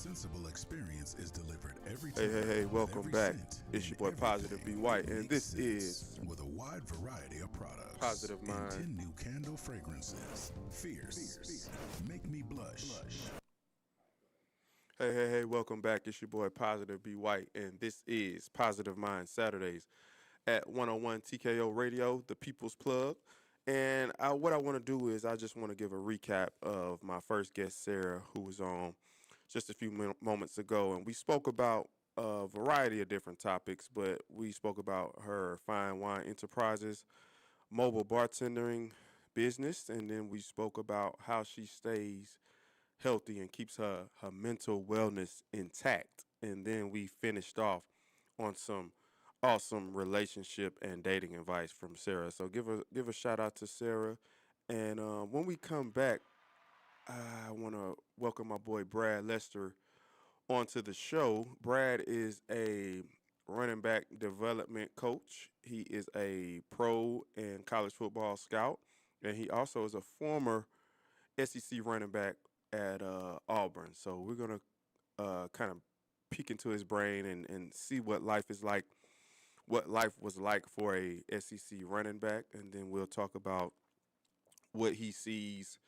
sensible experience is delivered every Hey, time, hey, hey, with welcome every back. scent It's and your boy Positive B everything White, and makes this sense. is With a wide variety of products Positive and Mind. 10 new candle fragrances. Fierce. Make me blush. Hey, hey, hey, welcome back. It's your boy Positive B White, and this is Positive Mind Saturdays at 101 TKO Radio, the People's Plug. And what I want to do is I just want to give a recap of my first guest, Sarah, who was on just a few moments ago, and we spoke about a variety of different topics, but we spoke about her fine wine enterprises, mobile bartending business, and then we spoke about how she stays healthy and keeps her mental wellness intact. And then we finished off on some awesome relationship and dating advice from Sarah. So give a shout out to Sarah. And when we come back, I want to welcome my boy Brad Lester onto the show. Brad is a running back development coach. He is a pro and college football scout, and he also is a former SEC running back at Auburn. So we're gonna kind of peek into his brain and see what life is like, what life was like for a SEC running back, and then we'll talk about what he sees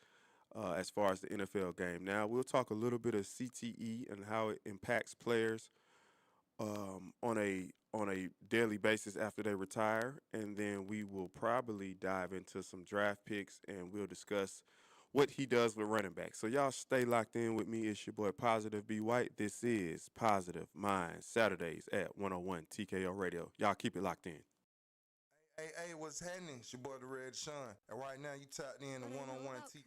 as far as the NFL game. Now we'll talk a little bit of CTE and how it impacts players on a daily basis after they retire, and then we will probably dive into some draft picks and we'll discuss what he does with running backs. So y'all stay locked in with me. It's your boy Positive B White. This is Positive Mind Saturdays at 101 TKO Radio. Y'all keep it locked in. Hey, what's happening? It's your boy the Red Sean, and right now you tapped in to 101 T.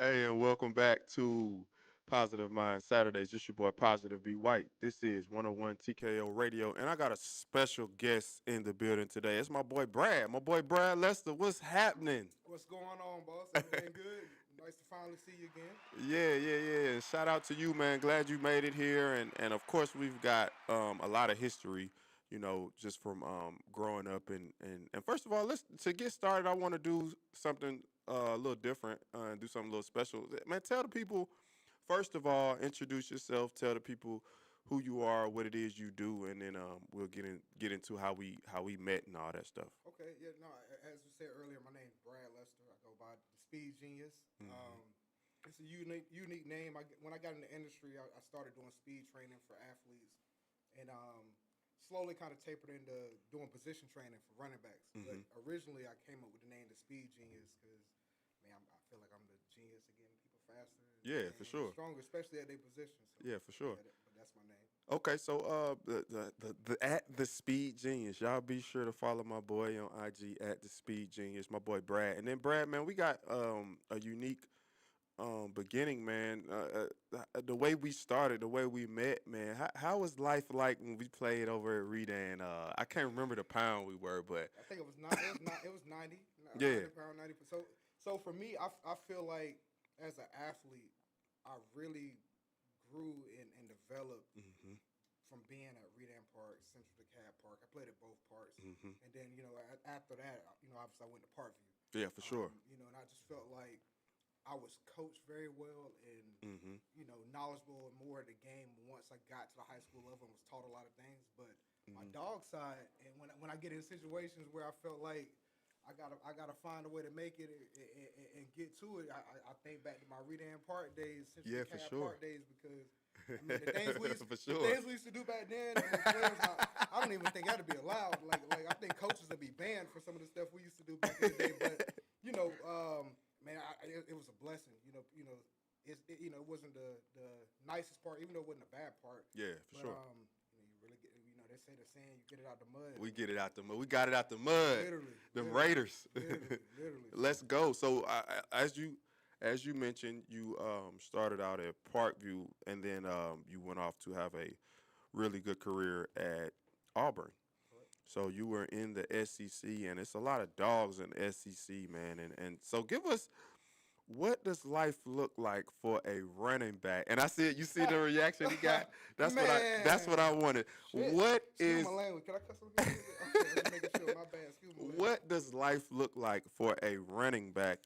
Hey, and welcome back to Positive Mind Saturdays. This your boy Positive B White. This is 101 TKO Radio, and I got a special guest in the building today. It's my boy Brad. My boy Brad Lester. What's happening? What's going on, boss? Everything good? Nice to finally see you again. Yeah. And shout out to you, man. Glad you made it here, and of course we've got a lot of history. Just from growing up and first of all, let's to get started. I want to do something a little different and do something a little special. Man, tell the people first of all, introduce yourself. Tell the people who you are, what it is you do, and then we'll get into how we met and all that stuff. Okay, yeah, no, as you said earlier, my name's Brad Lester. I go by the Speed Genius. It's a unique name. When I got in the industry, I started doing speed training for athletes, and slowly kind of tapered into doing position training for running backs. But originally, I came up with the name the Speed Genius because, man, I feel like I'm the genius of getting people faster. Yeah, for sure. Stronger, especially at their position. So, Yeah, for sure. but that's my name. Okay, so the at the Speed Genius, y'all be sure to follow my boy on IG at the Speed Genius, my boy Brad, and then Brad, man, we got a unique beginning, man. The way we started, the way we met, man. How was life like when we played over at Redan? I can't remember the pound we were, but I think it was not. It was 90. Yeah. 90 pound, 90. So for me, I feel like as an athlete, I really grew and developed from being at Redan Park, Central DeKalb Park. I played at both parks, and then after that, obviously I went to Parkview. yeah, for sure. And I just felt like I was coached very well and knowledgeable and more of the game once I got to the high school level and was taught a lot of things. But my dog side, and when I get in situations where I felt like I gotta find a way to make it and get to it, I think back to my Redan Park days, Yeah, for sure. Park days, because I mean, the things we used, For sure. the things we used to do back then, and the players, I don't even think that'd be allowed. Like I think coaches would be banned for some of the stuff we used to do back in the day. But man, it was a blessing. It wasn't the nicest part, even though it wasn't a bad part. Yeah, for sure. You really get, they say the saying, you get it out the mud. We get it out the mud. We got it out the mud. Literally. Raiders. Literally. Let's go. So as you mentioned, you started out at Parkview, and then you went off to have a really good career at Auburn. So you were in the SEC, and it's a lot of dogs in the SEC, man. And so give us, what does life look like for a running back? And I see it. You see the reaction he got. That's what I wanted. Shit. What Excuse is? my language. Can I cuss on here? Okay, I'm making sure. My bad. Excuse my language. What does life look like for a running back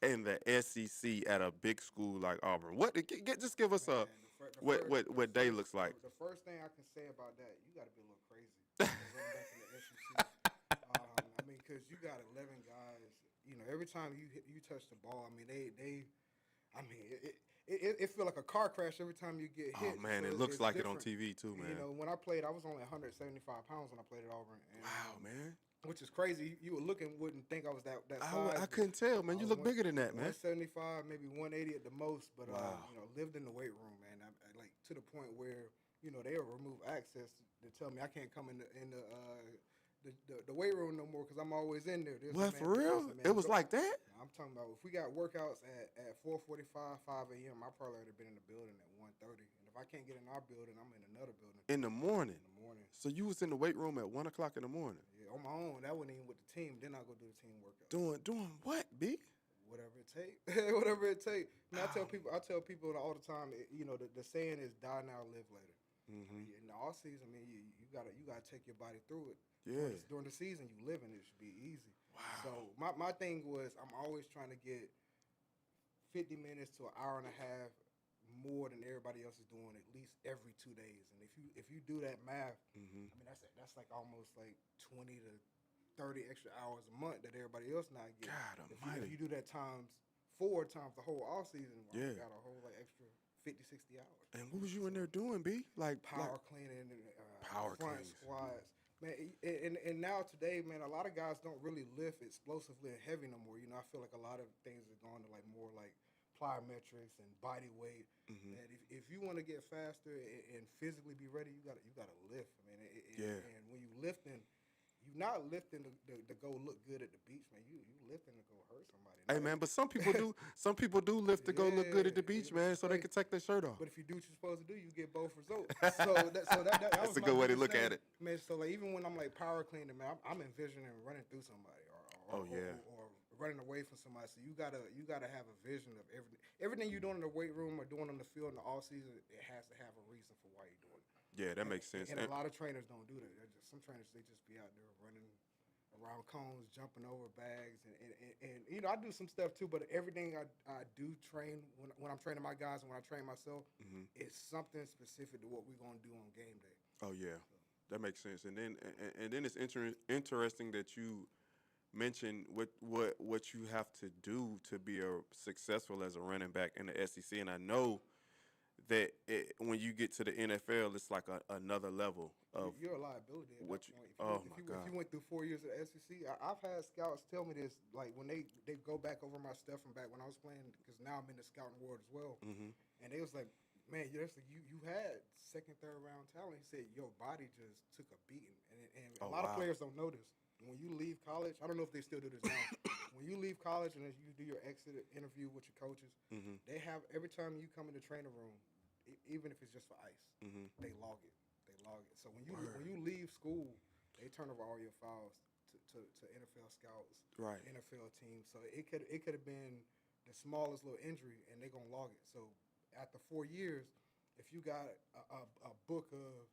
in the SEC at a big school like Auburn? Just give us what day looks like. The first thing I can say about that, you got to be a little crazy. Running back in the SEC. I mean, because you got 11 guys. Every time you touch the ball, I mean, it feel like a car crash every time you get hit. Oh man, So it looks like different. it on TV too, man. When I played, I was only 175 pounds when I played at Auburn. And, Wow, man. Which is crazy. You wouldn't think I was that size. I couldn't tell, man. You look bigger than that, man. 175, maybe 180 at the most. But Wow. lived in the weight room, man. I like to the point where they'll remove access to tell me I can't come in the weight room no more because I'm always in there. What, for real? It was like that? I'm talking about if we got workouts at 4:45, 5 a.m., I probably would have been in the building at 1:30. And if I can't get in our building, I'm in another building. In the morning? In the morning. So you was in the weight room at 1 o'clock in the morning? Yeah, on my own. That wasn't even with the team. Then I'll go do the team workout. Doing what, B? Whatever it take. Whatever it take. I tell people all the time, the saying is die now, live later. In the off season, I mean, you gotta take your body through it. Yeah. During the season, you live in it. It should be easy. Wow. So my thing was I'm always trying to get 50 minutes to an hour and a half more than everybody else is doing at least every 2 days. And if you do that math, I mean that's like almost like 20 to 30 extra hours a month that everybody else not getting. God If almighty. you do that times 4 times the whole off season, Yeah. you got a whole like extra 50, 60 hours. And what was you in there doing, B? Like Power cleaning, Power front cleans. squats. Man, and now today, man, a lot of guys don't really lift explosively and heavy no more. I feel like a lot of things are going to like more like plyometrics and body weight. And if you want to get faster and physically be ready, you gotta lift. I mean, and when you lifting, you're not lifting to go look good at the beach, man. You lifting to go hurt somebody. Hey man, but some people do. Some people do lift to go look good at the beach, man, so they can take their shirt off. But if you do what you're supposed to do, you get both results. that That's was a my good way to biggest look thing. at it. Man, so like even when I'm like power cleaning, man, I'm envisioning running through somebody Oh, yeah. or running away from somebody. So you gotta have a vision of everything you're doing in the weight room or doing on the field in the off season. It has to have a reason for why you're doing it. Yeah, that makes sense. And a lot of trainers don't do that. Some trainers, they just be out there running around cones, jumping over bags, and you know, I do some stuff too. But everything I do train when I'm training my guys and when I train myself, it's something specific to what we're gonna do on game day. Oh yeah, that makes sense. And then it's interesting that you mentioned what you have to do to be successful as a running back in the SEC. And I know that when you get to the NFL, it's like another level of You're a liability at what that you. point. Oh my If God. you went through 4 years at the SEC, I've had scouts tell me this, like when they go back over my stuff from back when I was playing, because now I'm in the scouting world as well. And they was like, man, you had second, third round talent. He said your body just took a beating, and a lot of players don't know this. When you leave college, I don't know if they still do this now. When you leave college and as you do your exit interview with your coaches, they have every time you come in the training room, even if it's just for ice, they log it. They log it. So when you leave school, they turn over all your files to NFL scouts, Right. NFL teams. So it could have been the smallest little injury, and they're gonna log it. So after 4 years, if you got a book of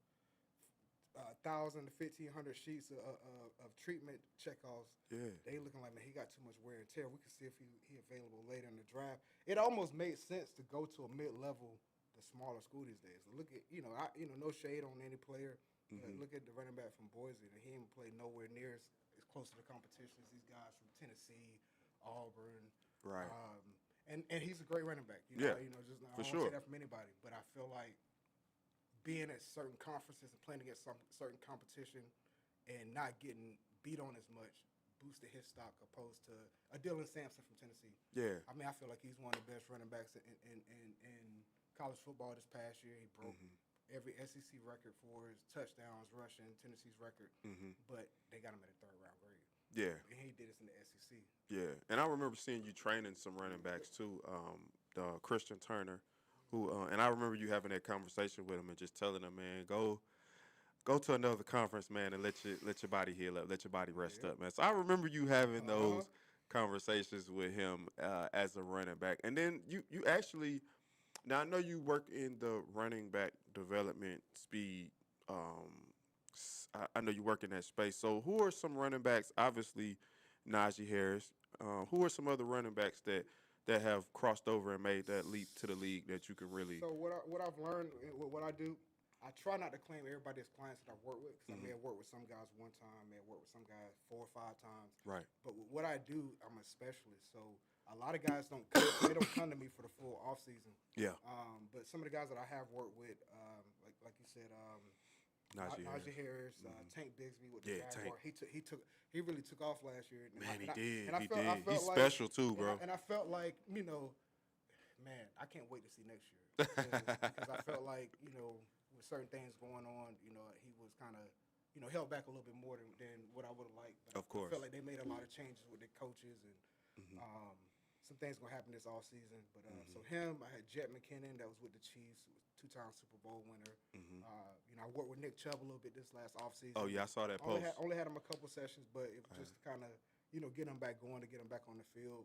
1,000 to 1,500 sheets of treatment checkoffs, Yeah. they looking like, man, he got too much wear and tear. We can see if he available later in the draft. It almost made sense to go to a mid-level, the smaller school these days. Look at no shade on any player. But look at the running back from Boise, and he ain't played nowhere near as close to the competition as these guys from Tennessee, Auburn. Right. And he's a great running back. Yeah, Just I for don't sure. say that from anybody, but I feel like being at certain conferences and playing against some certain competition and not getting beat on as much boosted his stock opposed to a Dylan Sampson from Tennessee. Yeah. I mean, I feel like he's one of the best running backs in college football this past year. He broke every SEC record for his touchdowns rushing, Tennessee's record, but they got him at a third-round grade. Yeah. And he did this in the SEC. Yeah, and I remember seeing you training some running backs too. The Christian Turner, who and I remember you having that conversation with him and just telling him, man, go to another conference, man, and let your body heal up, let your body rest up, man. So I remember you having those conversations with him as a running back, and then you actually. Now I know you work in the running back development speed. I know you work in that space. So who are some running backs? Obviously, Najee Harris. Who are some other running backs that have crossed over and made that leap to the league that you can really? So what I've learned with what I do, I try not to claim everybody as clients that I've worked with, because I may have worked with some guys one time, may have worked with some guys 4 or 5 times. Right. But with what I do, I'm a specialist. So a lot of guys don't come to me for the full off season. Yeah. But some of the guys that I have worked with, like you said, Najee Harris, Tank Bigsby with the Jaguar. Tank. He really took off last year. Man, he did. I felt He's like, special too, bro. And I felt like, man, I can't wait to see next year, because I felt like, with certain things going on, he was kind of, held back a little bit more than what I would have liked. But Of course. I felt like they made a lot of changes with their coaches, and some things gonna happen this off season. But so him, I had Jet McKinnon that was with the Chiefs, who was 2-time Super Bowl winner. I worked with Nick Chubb a little bit this last off season. Oh yeah, I saw that post. Only had him a couple sessions, but it was just kind of get him back going, to get him back on the field.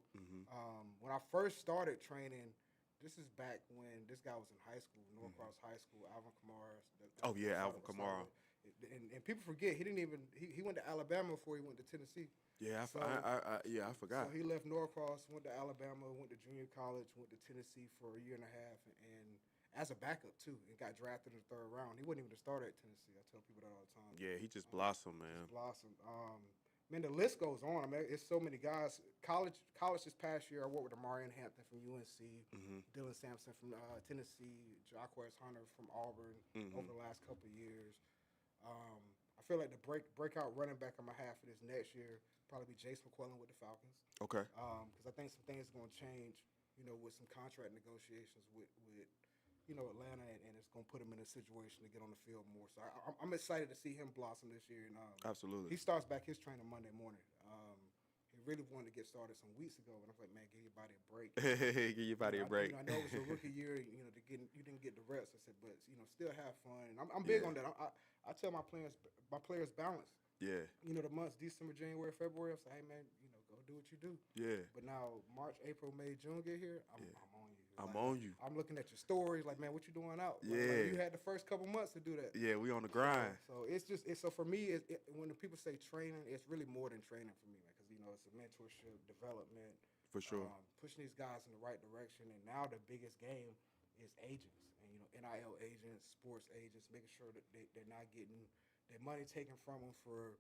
When I first started training, this is back when this guy was in high school, Norcross High School, Alvin Kamara. Oh yeah, Alvin Kamara. And people forget he went to Alabama before he went to Tennessee. Yeah, I forgot. So he left Norcross, went to Alabama, went to junior college, went to Tennessee for a year and a half, and as a backup too, and got drafted in the 3rd round. He wasn't even a starter at Tennessee. I tell people that all the time. Yeah, he just blossomed, man. Blossomed. Man, the list goes on. I mean, it's so many guys. College this past year, I worked with Amarian Hampton from UNC, Dylan Sampson from Tennessee, Jacquez Hunter from Auburn over the last couple of years. I feel like the breakout running back I'm going to have for this next year probably be Jace McClellan with the Falcons. Okay. Because I think some things are going to change, with some contract negotiations with Atlanta, and it's gonna put him in a situation to get on the field more. So I'm excited to see him blossom this year. And Absolutely. he starts back his training Monday morning. He really wanted to get started some weeks ago, and I was like, man, give your body a break. Give your body a break. I know it was your rookie year. You didn't get the reps. I said, but still have fun. And I'm big on that. I tell my players balance. Yeah. The months December, January, February. I say, hey man, go do what you do. Yeah. But now March, April, May, June get here. I'm on you. I'm on you. I'm looking at your stories. Like, man, what you doing out? Yeah. Like, you had the first couple months to do that. Yeah, we on the grind. So so for me, when the people say training, it's really more than training for me, man. Because it's a mentorship, development. For sure. Pushing these guys in the right direction. And now the biggest game is agents. And NIL agents, sports agents, making sure that they're not getting their money taken from them for.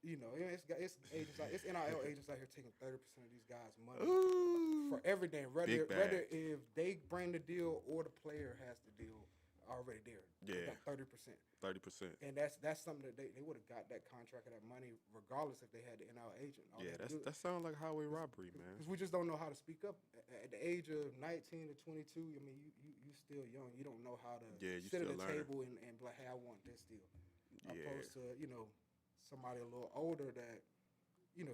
It's agents, it's NIL agents out here taking 30% of these guys' money for everything. Whether if they bring the deal or the player has the deal already there. Yeah. 30%. 30%. And that's something that they would have got that contract or that money regardless if they had the NIL agent. That sounds like highway robbery, man. Because we just don't know how to speak up. At the age of 19 to 22, I mean, you still young. You don't know how to sit at the table and be like, hey, I want this deal. Opposed to, somebody a little older that,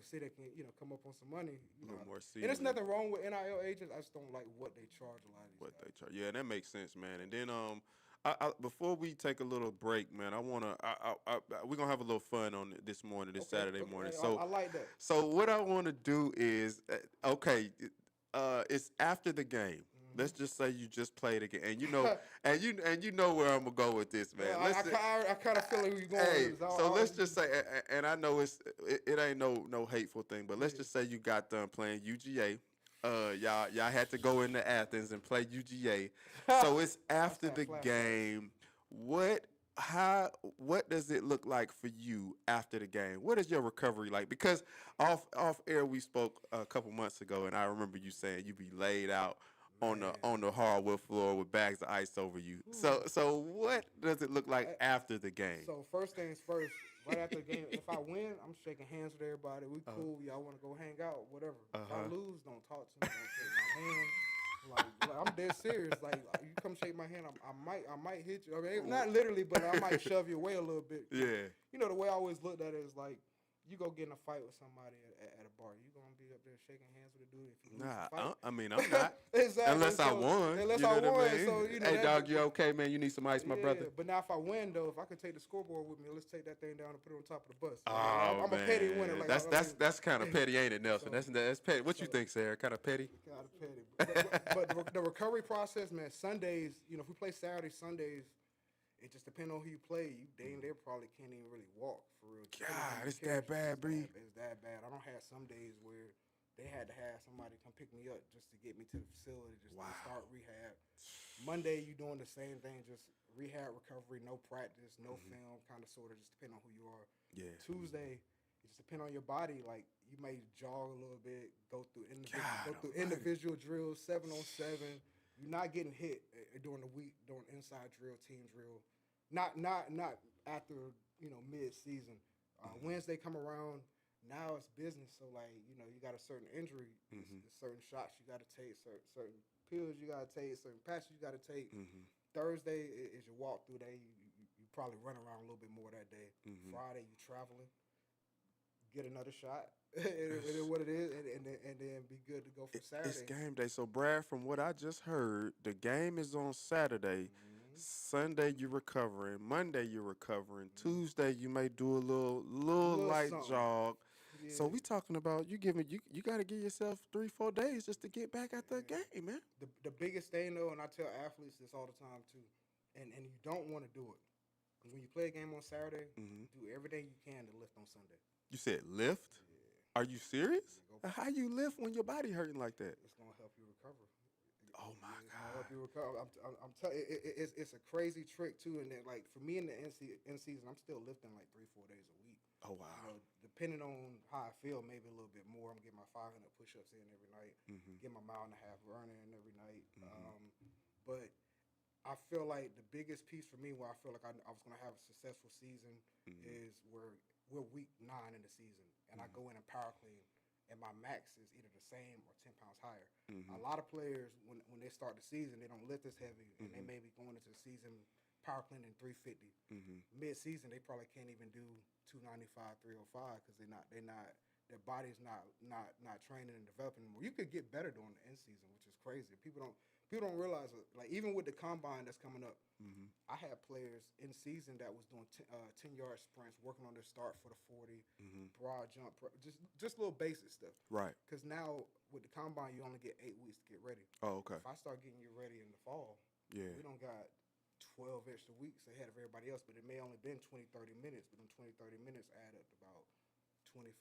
say they can, come up on some money. A little more serious. And there's nothing wrong with NIL agents. I just don't like what they charge a lot of these guys. Yeah, that makes sense, man. And then before we take a little break, man, we're gonna have a little fun on this morning, Saturday morning. So I like that. So what I want to do is, it's after the game. Let's just say you just played again, and you know where I'm gonna go with this, man. I kind of feel like you're going. Hey, so let's just say, and I know it ain't no hateful thing, but let's just say you got done playing UGA. Y'all had to go into Athens and play UGA. So it's after the game. What does it look like for you after the game? What is your recovery like? Because off air we spoke a couple months ago, and I remember you saying you be laid out on the hardwood floor with bags of ice over you. So what does it look like after the game? So first things first, right after the game, if I win, I'm shaking hands with everybody. We cool. Y'all want to go hang out, whatever. If I lose, don't talk to me. Don't shake my hand. Like I'm dead serious. Like you come shake my hand, I might hit you. I mean, not literally, but I might shove you away a little bit. Yeah. The way I always looked at it is like, you go get in a fight with somebody at a bar. You gonna be up there shaking hands with a dude if you lose the fight? I'm not. Exactly. Unless I won. Unless you know I won. What I mean? So hey dog, you okay, man? You need some ice, my brother. But now if I win though, if I can take the scoreboard with me, let's take that thing down and put it on top of the bus. Oh, I'm man. a petty winner. Like, that's kind of petty, ain't it, Nelson? That's petty. What you think, Sarah? Kind of petty? Kind of petty. But the recovery process, man. Sundays, if we play Saturday, Sundays. It just depends on who you play. You dang near probably can't even really walk for real. God, it's that bad, Bree. It's that bad. I don't have some days where they had to have somebody come pick me up just to get me to the facility, just to start rehab. Monday, you doing the same thing, just rehab, recovery, no practice, no film, kind of sort of, just depending on who you are. Yeah. Tuesday, it just depends on your body. Like, you may jog a little bit, go through individual drills, 7-on-7. You're not getting hit during the week, during inside drill, team drill. Not after, mid-season. Wednesday come around, now it's business. So, like, you got a certain injury, certain shots you got to take, certain pills you got to take, certain patches you got to take. Thursday is your walk-through day. You probably run around a little bit more that day. Friday, you traveling. Get another shot. It is what it is, and then be good to go for Saturday. It's game day. So, Brad, from what I just heard, the game is on Saturday. Sunday you're recovering. Monday you're recovering. Tuesday you may do a little light jog. Yeah. So we talking about you got to give yourself 3-4 days just to get back at the game, man. The biggest thing though, and I tell athletes this all the time too, and you don't want to do it. Because when you play a game on Saturday, do everything you can to lift on Sunday. You said lift? Yeah. Are you serious? How you lift when your body hurting like that? It's gonna help you recover. Oh my God! Help you recover. I'm telling you, it's a crazy trick too. And then, like, for me in the end season, I'm still lifting like 3-4 days a week. Oh wow! Depending on how I feel, maybe a little bit more. I'm getting my 500 push-ups in every night. Get my 1.5 mile run in every night. But I feel like the biggest piece for me, where I feel like I was gonna have a successful season, is we're week 9 in the season, and I go in and power clean and my max is either the same or 10 pounds higher. Mm-hmm. A lot of players, when they start the season, they don't lift as heavy, and they Mm-hmm. may be going into the season power cleaning 350. Mm-hmm. Mid-season, they probably can't even do 295, 305 because their body's not training and developing anymore. You could get better during the end season, which is crazy. People don't realize it. Like even with the combine that's coming up, Mm-hmm. I had players in season that was doing 10-yard sprints, working on their start for the 40, Mm-hmm. broad jump, just little basic stuff. Right. Because now with the combine, you only get 8 weeks to get ready. Oh, okay. If I start getting you ready in the fall, Yeah. we don't got 12 extra weeks ahead of everybody else, but it may only been 20, 30 minutes, but them 20, 30 minutes add up to about 25,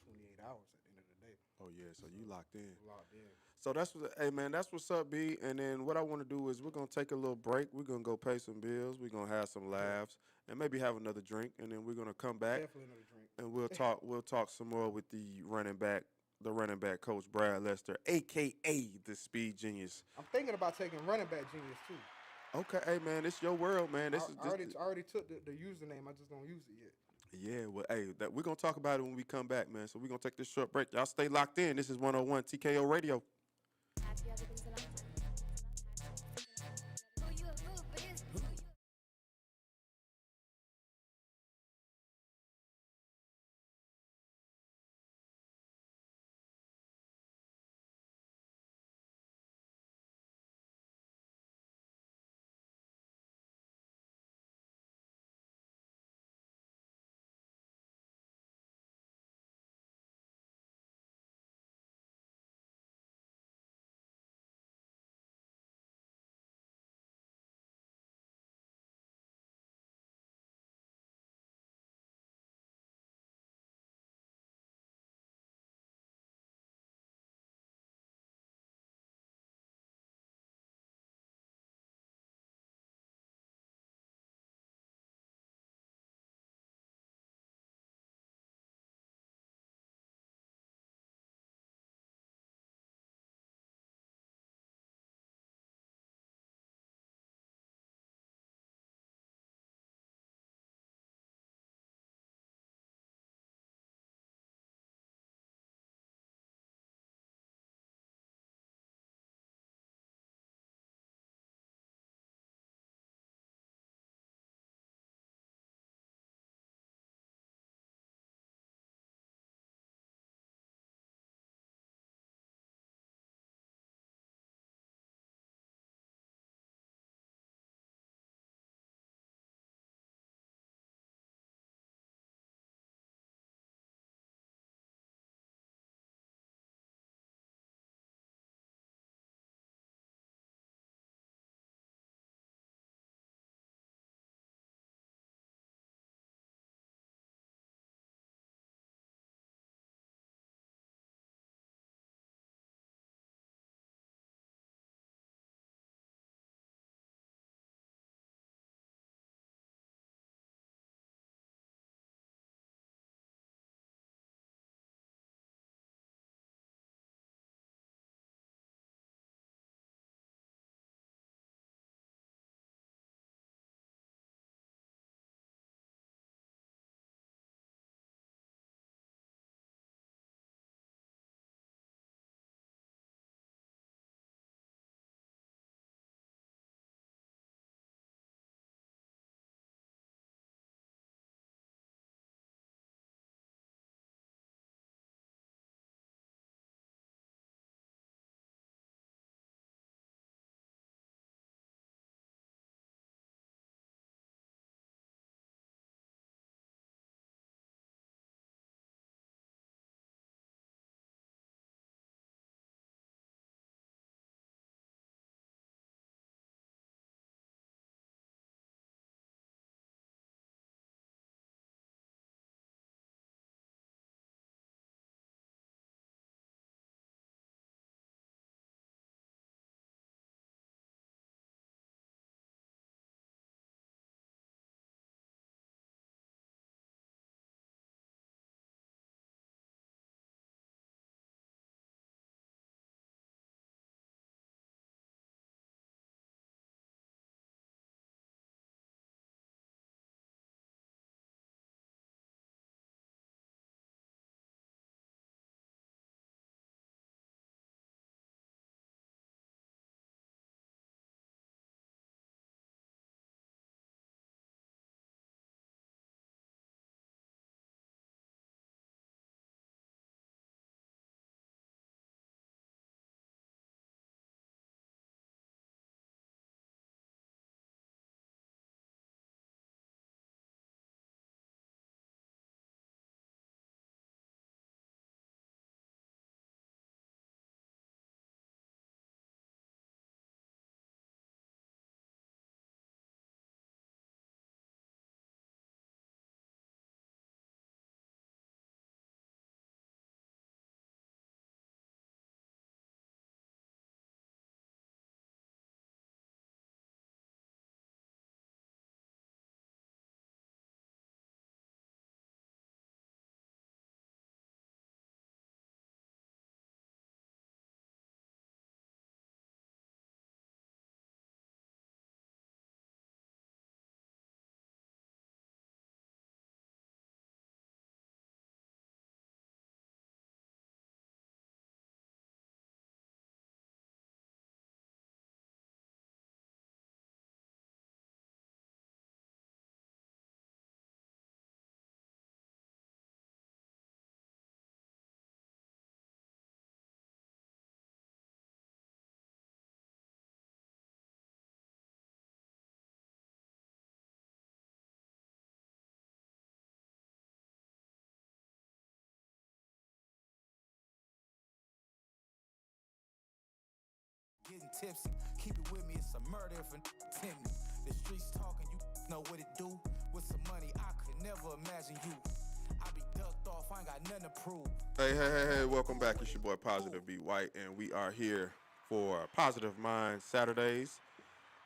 28 hours at the end of the day. Oh yeah. So you locked in. Locked in. So hey man, that's what's up, B. And then what I want to do is we're gonna take a little break. We're gonna go pay some bills. We're gonna have some laughs and maybe have another drink. And then we're gonna come back Definitely another drink. and we'll talk. We'll talk some more with the running back coach Brad Lester, aka the Speed Genius. I'm thinking about taking running back genius too. Okay, hey man, it's your world, man. This is I already took the username. I just don't use it yet. yeah. Well, hey, we're gonna talk about it when we come back, man. So we're gonna take this short break. Y'all stay locked in. This is 101 TKO Radio. getting tipsy. Keep it with me, it's a murder if a tempt me. The streets talking, you know what it do. With some money, I could never imagine you. I be ducked off, I ain't got nothing to prove. Hey, welcome back. It's your boy Positive B White, and we are here for Positive Mind Saturdays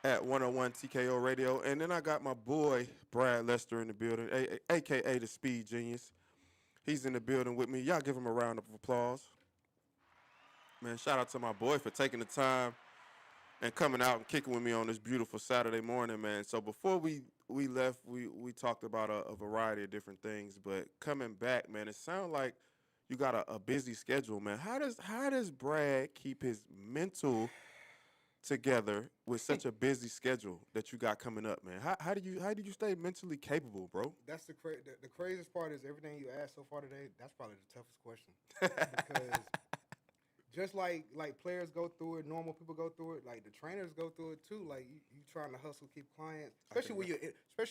at 101 TKO Radio. And then I got my boy Brad Lester in the building, a.k.a. the Speed Genius. He's in the building with me. Y'all give him a round of applause. Man, shout out to my boy for taking the time and coming out and kicking with me on this beautiful Saturday morning, man. So before we left, we talked about a variety of different things. But coming back, man, it sounds like you got a busy schedule, man. How does Brad keep his mental together with such a busy schedule that you got coming up, man? How do you stay mentally capable, bro? That's the craziest part is everything you asked so far today. That's probably the toughest question because just like players go through it, normal people go through it, like the trainers go through it too. Like you trying to hustle, keep clients, especially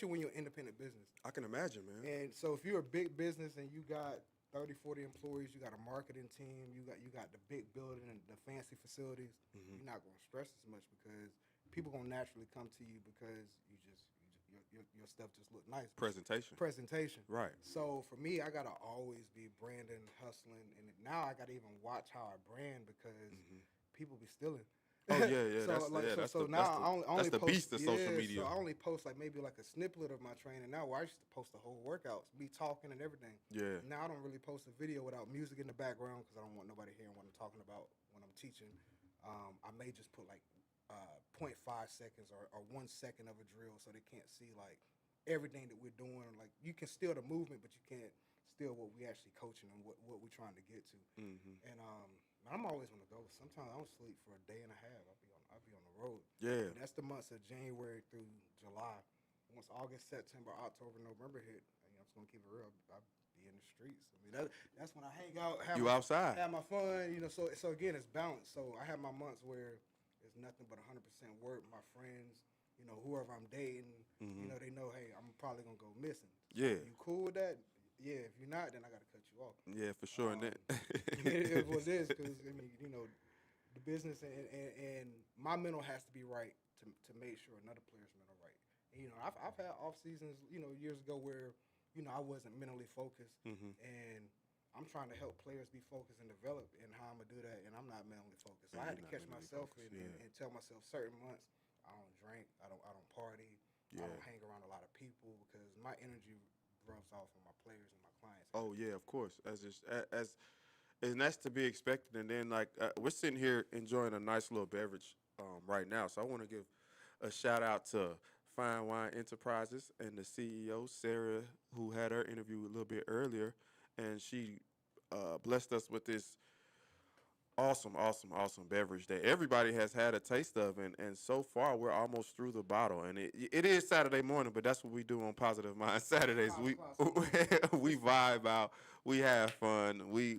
when you're independent business. I can imagine, man. And so if you're a big business and you got 30, 40 employees, you got a marketing team, you got the big building and the fancy facilities, you're not going to stress as much because people going to naturally come to you because your stuff just look nice. Presentation. Right. So for me, I got to always be branding, hustling, and now I got to even watch how I brand because people be stealing. Oh yeah. That's the beast of social media. So I only post like maybe like a snippet of my training now. Where I used to post the whole workouts, me talking and everything. Yeah. Now I don't really post a video without music in the background because I don't want nobody hearing what I'm talking about when I'm teaching. I may just put like 0.5 seconds or 1 second of a drill so they can't see like everything that we're doing. Like you can steal the movement, but you can't steal what we actually coaching and what we're trying to get to. And I'm always on the go. Sometimes I don't sleep for a day and a half. I'll be on the road. Yeah. And that's the months of January through July. Once August, September, October, November hit, I'm just gonna keep it real. I'll be in the streets. I mean, that's when I hang out. Outside. Have my fun. So again, it's balanced. So I have my months where it's nothing but 100% work. My friends, whoever I'm dating, they know, hey, I'm probably gonna go missing. So Yeah. You cool with that? Yeah. If you're not, then I gotta cut you off. Yeah, for sure. And then it is what it is because the business and my mental has to be right to make sure another player's mental right. And, I've had off seasons, years ago where I wasn't mentally focused, and I'm trying to help players be focused and develop, and how I'm gonna do that, and I'm not mentally focused. So I had to catch myself and tell myself certain months I don't drink, I don't party, I don't hang around a lot of people because my energy rubs off on my players and my clients. Oh yeah, of course. And that's to be expected. And then we're sitting here enjoying a nice little beverage right now. So I want to give a shout out to Fine Wine Enterprises and the CEO Sarah, who had her interview a little bit earlier, and she blessed us with this awesome beverage that everybody has had a taste of, and so far we're almost through the bottle. And it is Saturday morning, but that's what we do on Positive Mind Saturdays. We vibe out, we have fun, we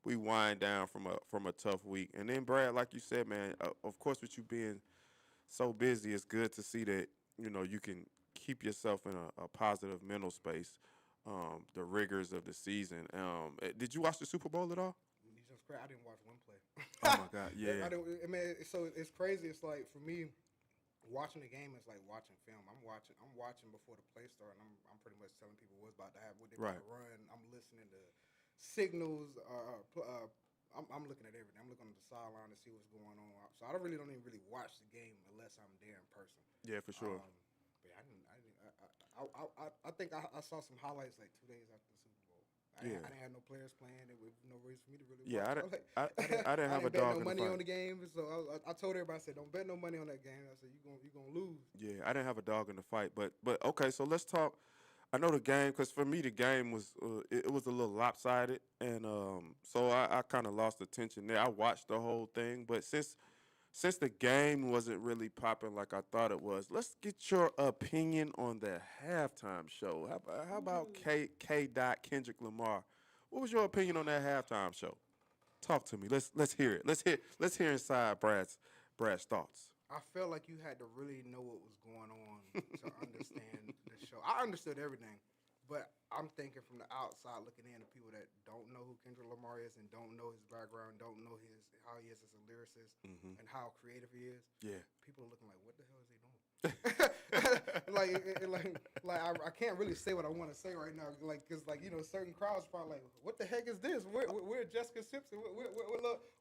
wind down from a tough week. And then Brad, like you said, man, of course with you being so busy, it's good to see that you can keep yourself in a positive mental space. The rigors of the season. Did you watch the Super Bowl at all? I didn't watch one play. Oh my God, yeah. So it's crazy. It's like for me, watching the game is like watching film. I'm watching before the play start, and I'm pretty much telling people what's about to happen, what they're about to run. I'm listening to signals. I'm looking at everything. I'm looking at the sideline to see what's going on. So I don't even really watch the game unless I'm there in person. Yeah, for sure. But I think I saw some highlights like 2 days after the Super Bowl. I didn't have no players playing. There was no reason for me to really watch. I didn't have a dog in the fight. I didn't bet no money on the game, so I told everybody, I said, don't bet no money on that game. I said, you're gonna lose. Yeah, I didn't have a dog in the fight, but okay, so let's talk. I know the game, because for me the game was it was a little lopsided, and so I kind of lost attention there. I watched the whole thing, but since the game wasn't really popping like I thought it was, let's get your opinion on the halftime show. How about K. Kendrick Lamar? What was your opinion on that halftime show? Talk to me. Let's hear it. Let's hear inside Brad's thoughts. I felt like you had to really know what was going on to understand the show. I understood everything, but I'm thinking from the outside looking in, the people that don't know who Kendrick Lamar is and don't know his background, don't know how he is as a lyricist and how creative he is. Yeah. People are looking like, what the hell is he doing? I can't really say what I want to say right now, because certain crowds probably like, what the heck is this? Where Jessica Simpson?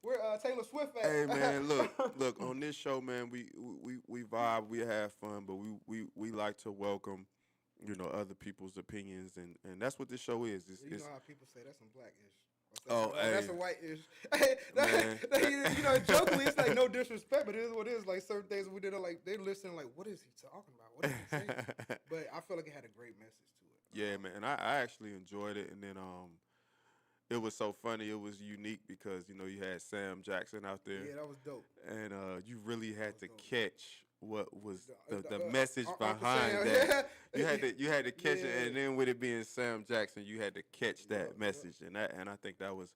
Where Taylor Swift at? Hey man, look on this show, man. We vibe, we have fun, but we like to welcome, other people's opinions, and that's what this show is. You know how people say that's some black-ish. Oh, that's hey. a white-ish. Man. Jokingly, it's like no disrespect, but it is what it is. Like certain things we did, like they listening, like what is he talking about? What is he saying? But I feel like it had a great message to it. Yeah, man, and I actually enjoyed it, and then it was so funny. It was unique because you had Sam Jackson out there. Yeah, that was dope. And you really had to dope. catch what was the Uncle message Sam, behind yeah. that. You had to catch it, Yeah. and then with it being Sam Jackson, you had to catch that message, and I think that was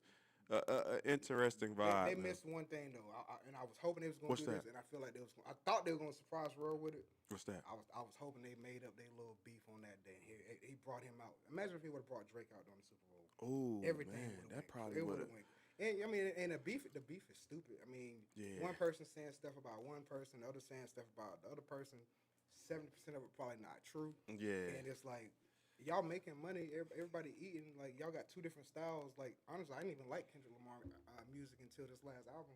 an interesting vibe. They missed one thing though, and I was hoping they was going What's to do that? this, and I feel like I thought they were going to surprise Roy with it. What's that? I was hoping they made up their little beef on that day. He brought him out. Imagine if he would have brought Drake out during the Super Bowl. Oh Everything man, would've that went. probably It would would've have. went. And I mean, and the beef is stupid. I mean, Yeah. one person saying stuff about one person, the other saying stuff about the other person. 70% of it probably not true. Yeah. And it's like, y'all making money, everybody eating. Like y'all got two different styles. Like honestly, I didn't even like Kendrick Lamar music until this last album.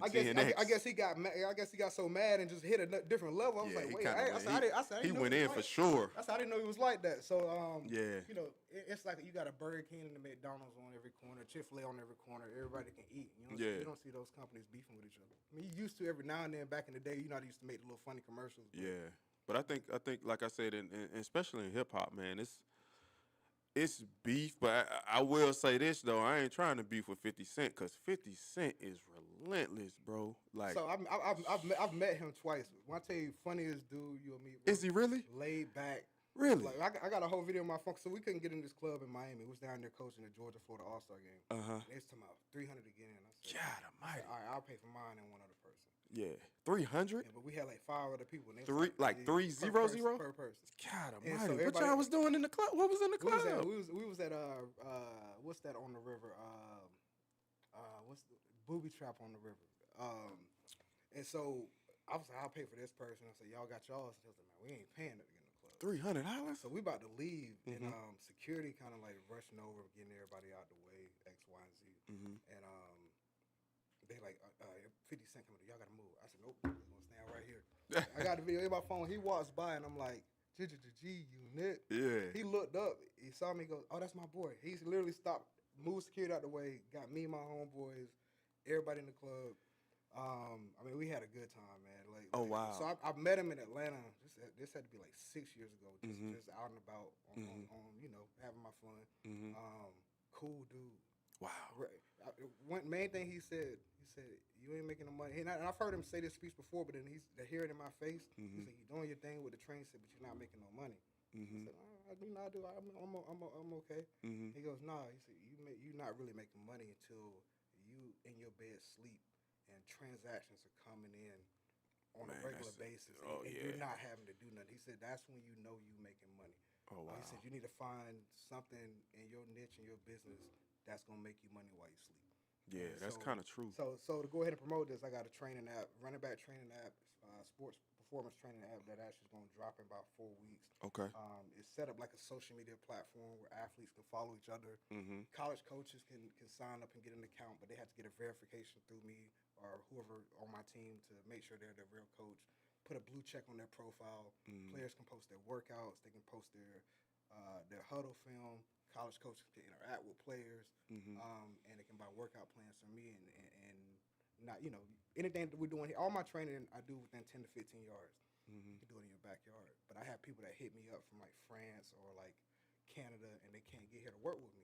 I guess he got mad, I guess he got so mad and just hit a different level. I was like, wait, I said he went in for sure. I said I didn't know he was like that. So Yeah. it's like you got a Burger King and a McDonald's on every corner, Chick-fil-A on every corner. Everybody can eat. Yeah. You don't see those companies beefing with each other. I mean, you used to every now and then back in the day. They used to make the little funny commercials. Yeah. But I think like I said, and especially in hip hop, man, it's beef. But I will say this though, I ain't trying to beef with 50 Cent because 50 Cent is relentless, bro. Like, so I've met him twice. When I tell you, funniest dude you'll meet. Bro. Is he really? Laid back. Really? Like I got a whole video on my phone. So we couldn't get in this club in Miami. We was down there coaching the Georgia-Florida All-Star game. They was talking about $300 to get in. I said, God almighty. All right, I'll pay for mine and one other person. Yeah, 300. Yeah, but we had like 5 other people. And they Three, was like yeah, 300 per person. God And almighty. so What y'all was doing in the club? What was in the club? We was at what's that on the river? What's the Booby Trap on the river? And so I was like, I'll pay for this person. I said, y'all got y'all's. And he was like, man, we ain't paying to get in the club. $300. So we about to leave, and security kind of like rushing over, getting everybody out the way, X, Y, and Z. And they like 50 Cent coming. Y'all gotta move. I said, nope, I'm gonna stand right here. I got the video in my phone. He walks by, and I'm like, G unit. Yeah. He looked up. He saw me. He goes, oh, that's my boy. He literally stopped, moved security out the way, got me, my homeboys, everybody in the club. I mean, we had a good time, man. Oh, wow. So I met him in Atlanta. This had to be like 6 years ago. Just out and about, on having my fun. Cool dude. Wow. One main thing he said, you ain't making no money. And I've heard him say this speech before, but then to hear it in my face, he said, you're doing your thing with the train set, but you're not making no money. I said, I do. I'm okay. He goes, nah. He said, you're not really making money until you in your bed sleep and transactions are coming in on a regular basis. And you're not having to do nothing. He said, that's when you know you're making money. Oh, wow. He said, you need to find something in your niche, in your business, that's going to make you money while you sleep. Yeah, that's kind of true. So to go ahead and promote this, I got a training app, running back training app, sports performance training app that actually is going to drop in about 4 weeks. Okay. It's set up like a social media platform where athletes can follow each other. College coaches can sign up and get an account, but they have to get a verification through me or whoever on my team to make sure they're the real coach. Put a blue check on their profile. Players can post their workouts. They can post their huddle film. College coaches can interact with players, and they can buy workout plans from me and not anything that we're doing here. All my training I do within 10 to 15 yards. You can do it in your backyard. But I have people that hit me up from like France or like Canada, and they can't get here to work with me.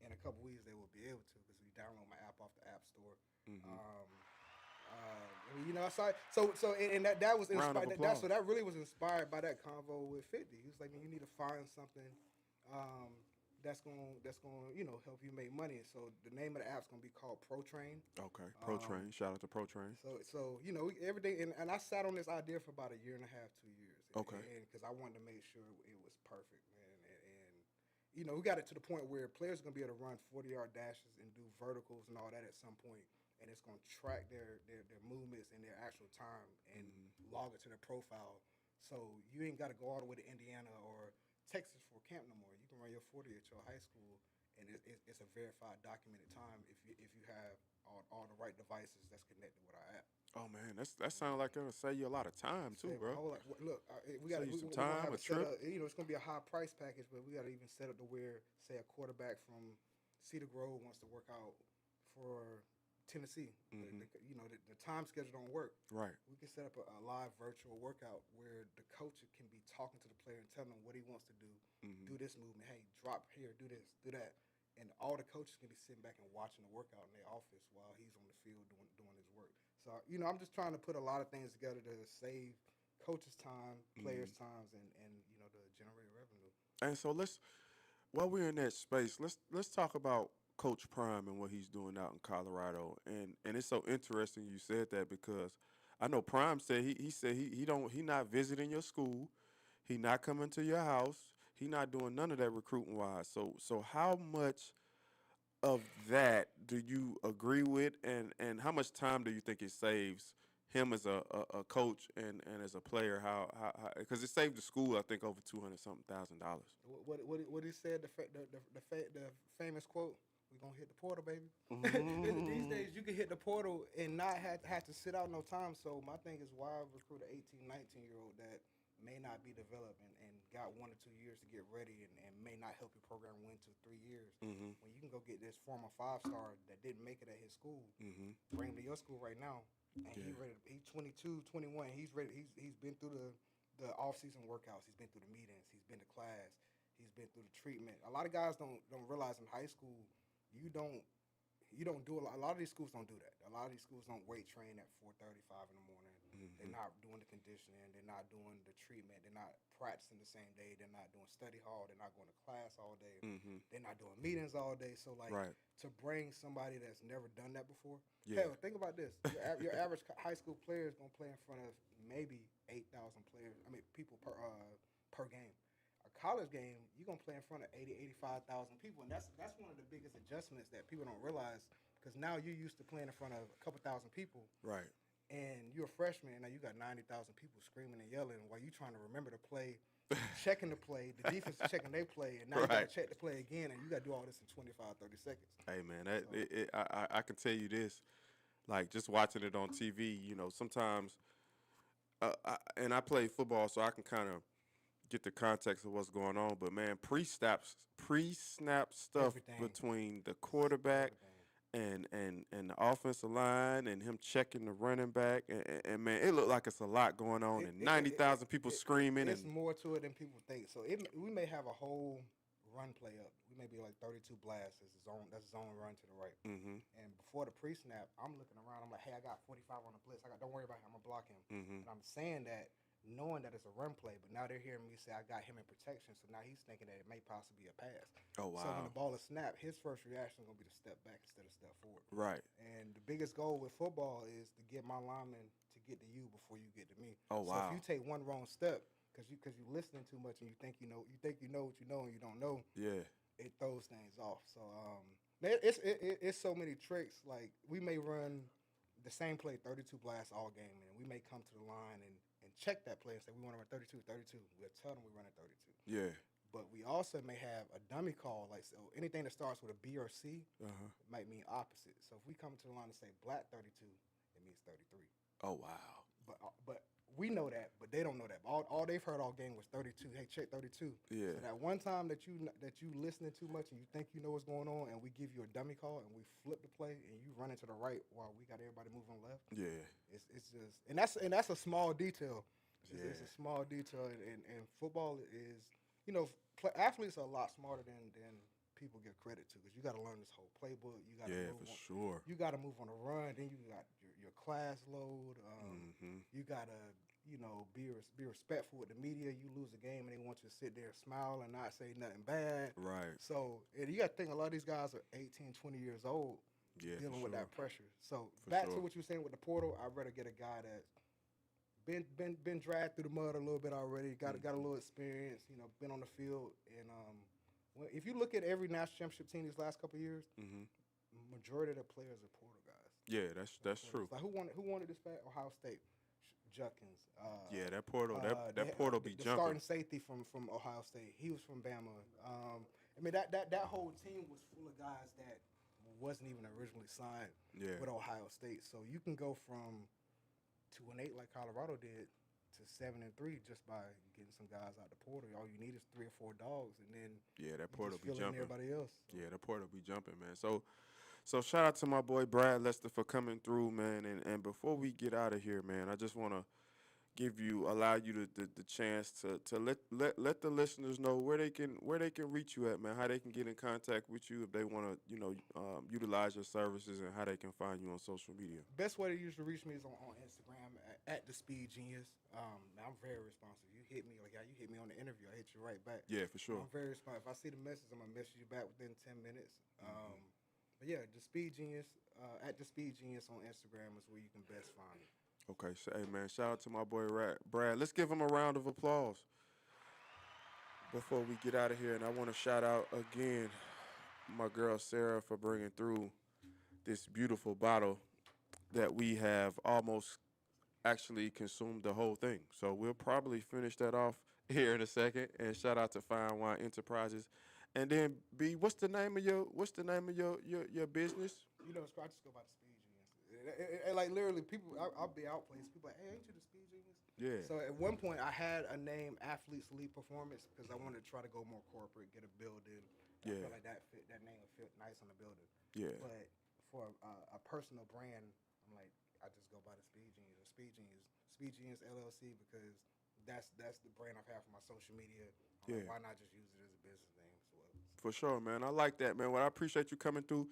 In a couple weeks, they will be able to because we download my app off the App Store. That was inspired. That really was inspired by that convo with 50. He was like, man, you need to find something that's gonna help you make money. So the name of the app's gonna be called Pro Train. Okay, Pro Train. Shout out to Pro Train. So every day, and I sat on this idea for about a year and a half, 2 years. Okay. Because I wanted to make sure it was perfect, man. we got it to the point where players are gonna be able to run 40-yard dashes and do verticals and all that at some point, and it's gonna track their movements and their actual time and log it to their profile. So you ain't got to go all the way to Indiana or Texas for camp no more. You can run your 40 at your high school, and it's a verified, documented time if you have all the right devices that's connected with our app. Oh man, that sounds like it'll save you a lot of time too, Save a bro. whole lot. Look, we got Save you some we're gonna time, have a it set trip. up. It's gonna be a high price package, but we got to even set up to where, say, a quarterback from Cedar Grove wants to work out for Tennessee. The time schedule don't work. Right. We can set up a live virtual workout where the coach can be talking to the player and telling him what he wants to do. Do this movement. Hey, drop here. Do this. Do that. And all the coaches can be sitting back and watching the workout in their office while he's on the field doing his work. So, I'm just trying to put a lot of things together to save coaches' time, players' times, and to generate revenue. And so while we're in that space, let's talk about Coach Prime and what he's doing out in Colorado. And it's so interesting you said that, because I know Prime said he said he not visiting your school, he not coming to your house, he not doing none of that recruiting wise. So how much of that do you agree with, and how much time do you think it saves him as a coach and as a player? How because it saved the school, I think, over $200,000. What he said, the famous quote, "We're gonna hit the portal, baby." These days you can hit the portal and not have to sit out no time. So my thing is, why recruit an 18, 19-year-old that may not be developed and got 1 or 2 years to get ready and may not help your program win 2-3 years, when you can go get this former 5-star that didn't make it at his school, bring him to your school right now, and he's 22, 21, he's ready. He's been through the off-season workouts, he's been through the meetings, he's been to class, he's been through the treatment. A lot of guys don't realize in high school you don't do a lot of these schools don't do that. A lot of these schools don't weight train at 4:30, 5 in the morning. They're not doing the conditioning. They're not doing the treatment. They're not practicing the same day. They're not doing study hall. They're not going to class all day. They're not doing meetings all day. So, to bring somebody that's never done that before. Hell, think about this. Your average high school player is going to play in front of maybe 8,000 people per game. A college game, you're going to play in front of 85,000 people. And that's one of the biggest adjustments that people don't realize, because now you're used to playing in front of a couple thousand people. Right. And you're a freshman, and now you got 90,000 people screaming and yelling while you're trying to remember to play, checking the play, the defense is checking their play, and now you got to check the play again, and you got to do all this in 25, 30 seconds. Hey, man, I can tell you this, like, just watching it on TV, sometimes, and I play football, so I can kind of get the context of what's going on, but, man, pre-snap stuff between the quarterback and the offensive line and him checking the running back, and man, it looked like it's a lot going on, and 90,000 people screaming. There's more to it than people think. So we may have a whole run play up. We may be like 32 blasts. That's zone run to the right. And before the pre-snap, I'm looking around. I'm like, hey, I got 45 on the blitz. Don't worry about him. I'm gonna block him. And I'm saying that, knowing that it's a run play, but now they're hearing me say I got him in protection, so now he's thinking that it may possibly be a pass. Oh, wow. So when the ball is snapped, his first reaction is going to be to step back instead of step forward. Right. And the biggest goal with football is to get my lineman to get to you before you get to me. Oh, wow. So if you take one wrong step, because you're listening too much and you think you know what you know and you don't know, it throws things off. So it's so many tricks. Like, we may run the same play 32 blasts all game, and we may come to the line and check that play and say we want to run 32. We'll tell them we run at 32. Yeah. But we also may have a dummy call, like, so anything that starts with a B or C might mean opposite. So if we come to the line and say black 32, it means 33. Oh, wow. But we know that, but they don't know that. All they've heard all game was 32. Hey, check 32. Yeah. So that one time that you listening too much and you think you know what's going on, and we give you a dummy call and we flip the play and you run into the right while we got everybody moving left. Yeah. It's just and that's a small detail. It's a small detail, and football is, athletes are a lot smarter than people give credit to, because you got to learn this whole playbook. You got to move sure. You got to move on the run. Then you got your class load. You got to be respectful with the media. You lose a game and they want you to sit there and smile and not say nothing bad. Right. So you got to think a lot of these guys are 18, 20 years old dealing with that pressure. So back to what you were saying with the portal, I'd rather get a guy that's been dragged through the mud a little bit already, got a little experience, been on the field, and if you look at every national championship team these last couple of years, majority of the players are Portal guys. Yeah, that's true. Like who wanted this back? Ohio State, Judkins. Yeah, that portal that portal be the jumping. starting safety from Ohio State. He was from Bama. I mean that whole team was full of guys that wasn't even originally signed with Ohio State. So you can go from 2-8 like Colorado did to 7-3 just by getting some guys out the portal. All you need is 3 or 4 dogs, and then That portal be fill in jumping. everybody else. So. Yeah, that portal be jumping, man. So shout out to my boy Brad Lester for coming through, man. And before we get out of here, man, I just want to allow you the chance to let the listeners know where they can reach you at, man. How they can get in contact with you if they want to, utilize your services, and how they can find you on social media. Best way to usually reach me is on Instagram at the Speed Genius. I'm very responsive. You hit me like how you hit me on the interview, I hit you right back. Yeah, for sure. I'm very responsive. If I see the message, I'm gonna message you back within 10 minutes. But yeah, the Speed Genius at the Speed Genius on Instagram is where you can best find me. Okay, so hey man, shout out to my boy Brad. Let's give him a round of applause before we get out of here. And I want to shout out again my girl Sarah for bringing through this beautiful bottle that we have almost actually consumed the whole thing. So we'll probably finish that off here in a second. And shout out to Fine Wine Enterprises. And then B, what's the name of your business? You know, I just go by the Speed Genius. And like literally, people, I'll be out places. People like, hey, ain't you the Speed Genius? Yeah. So at one point, I had a name, Athletes Elite Performance, because I wanted to try to go more corporate, get a building. I feel like that name would fit nice on the building. Yeah. But for a personal brand, I'm like, I just go by the Speed Genius. Or Speed Genius LLC, because that's the brand I've had for my social media. Like, why not just use it as a business name as well? For sure, man. I like that, man. Well, I appreciate you coming through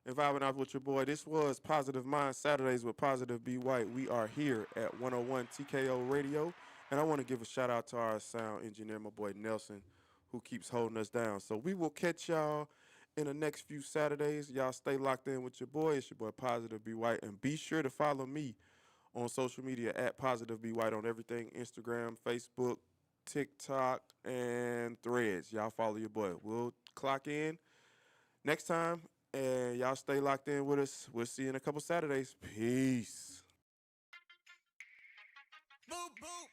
and vibing out with your boy. This was Positive Mind Saturdays with Positive B. White. We are here at 101 TKO Radio. And I want to give a shout out to our sound engineer, my boy Nelson, who keeps holding us down. So we will catch y'all in the next few Saturdays. Y'all stay locked in with your boy. It's your boy Positive B. White. And be sure to follow me on social media at Positive B. White on everything, Instagram, Facebook, TikTok, and Threads. Y'all follow your boy. We'll clock in next time. And y'all stay locked in with us. We'll see you in a couple Saturdays. Peace. Boop, boop.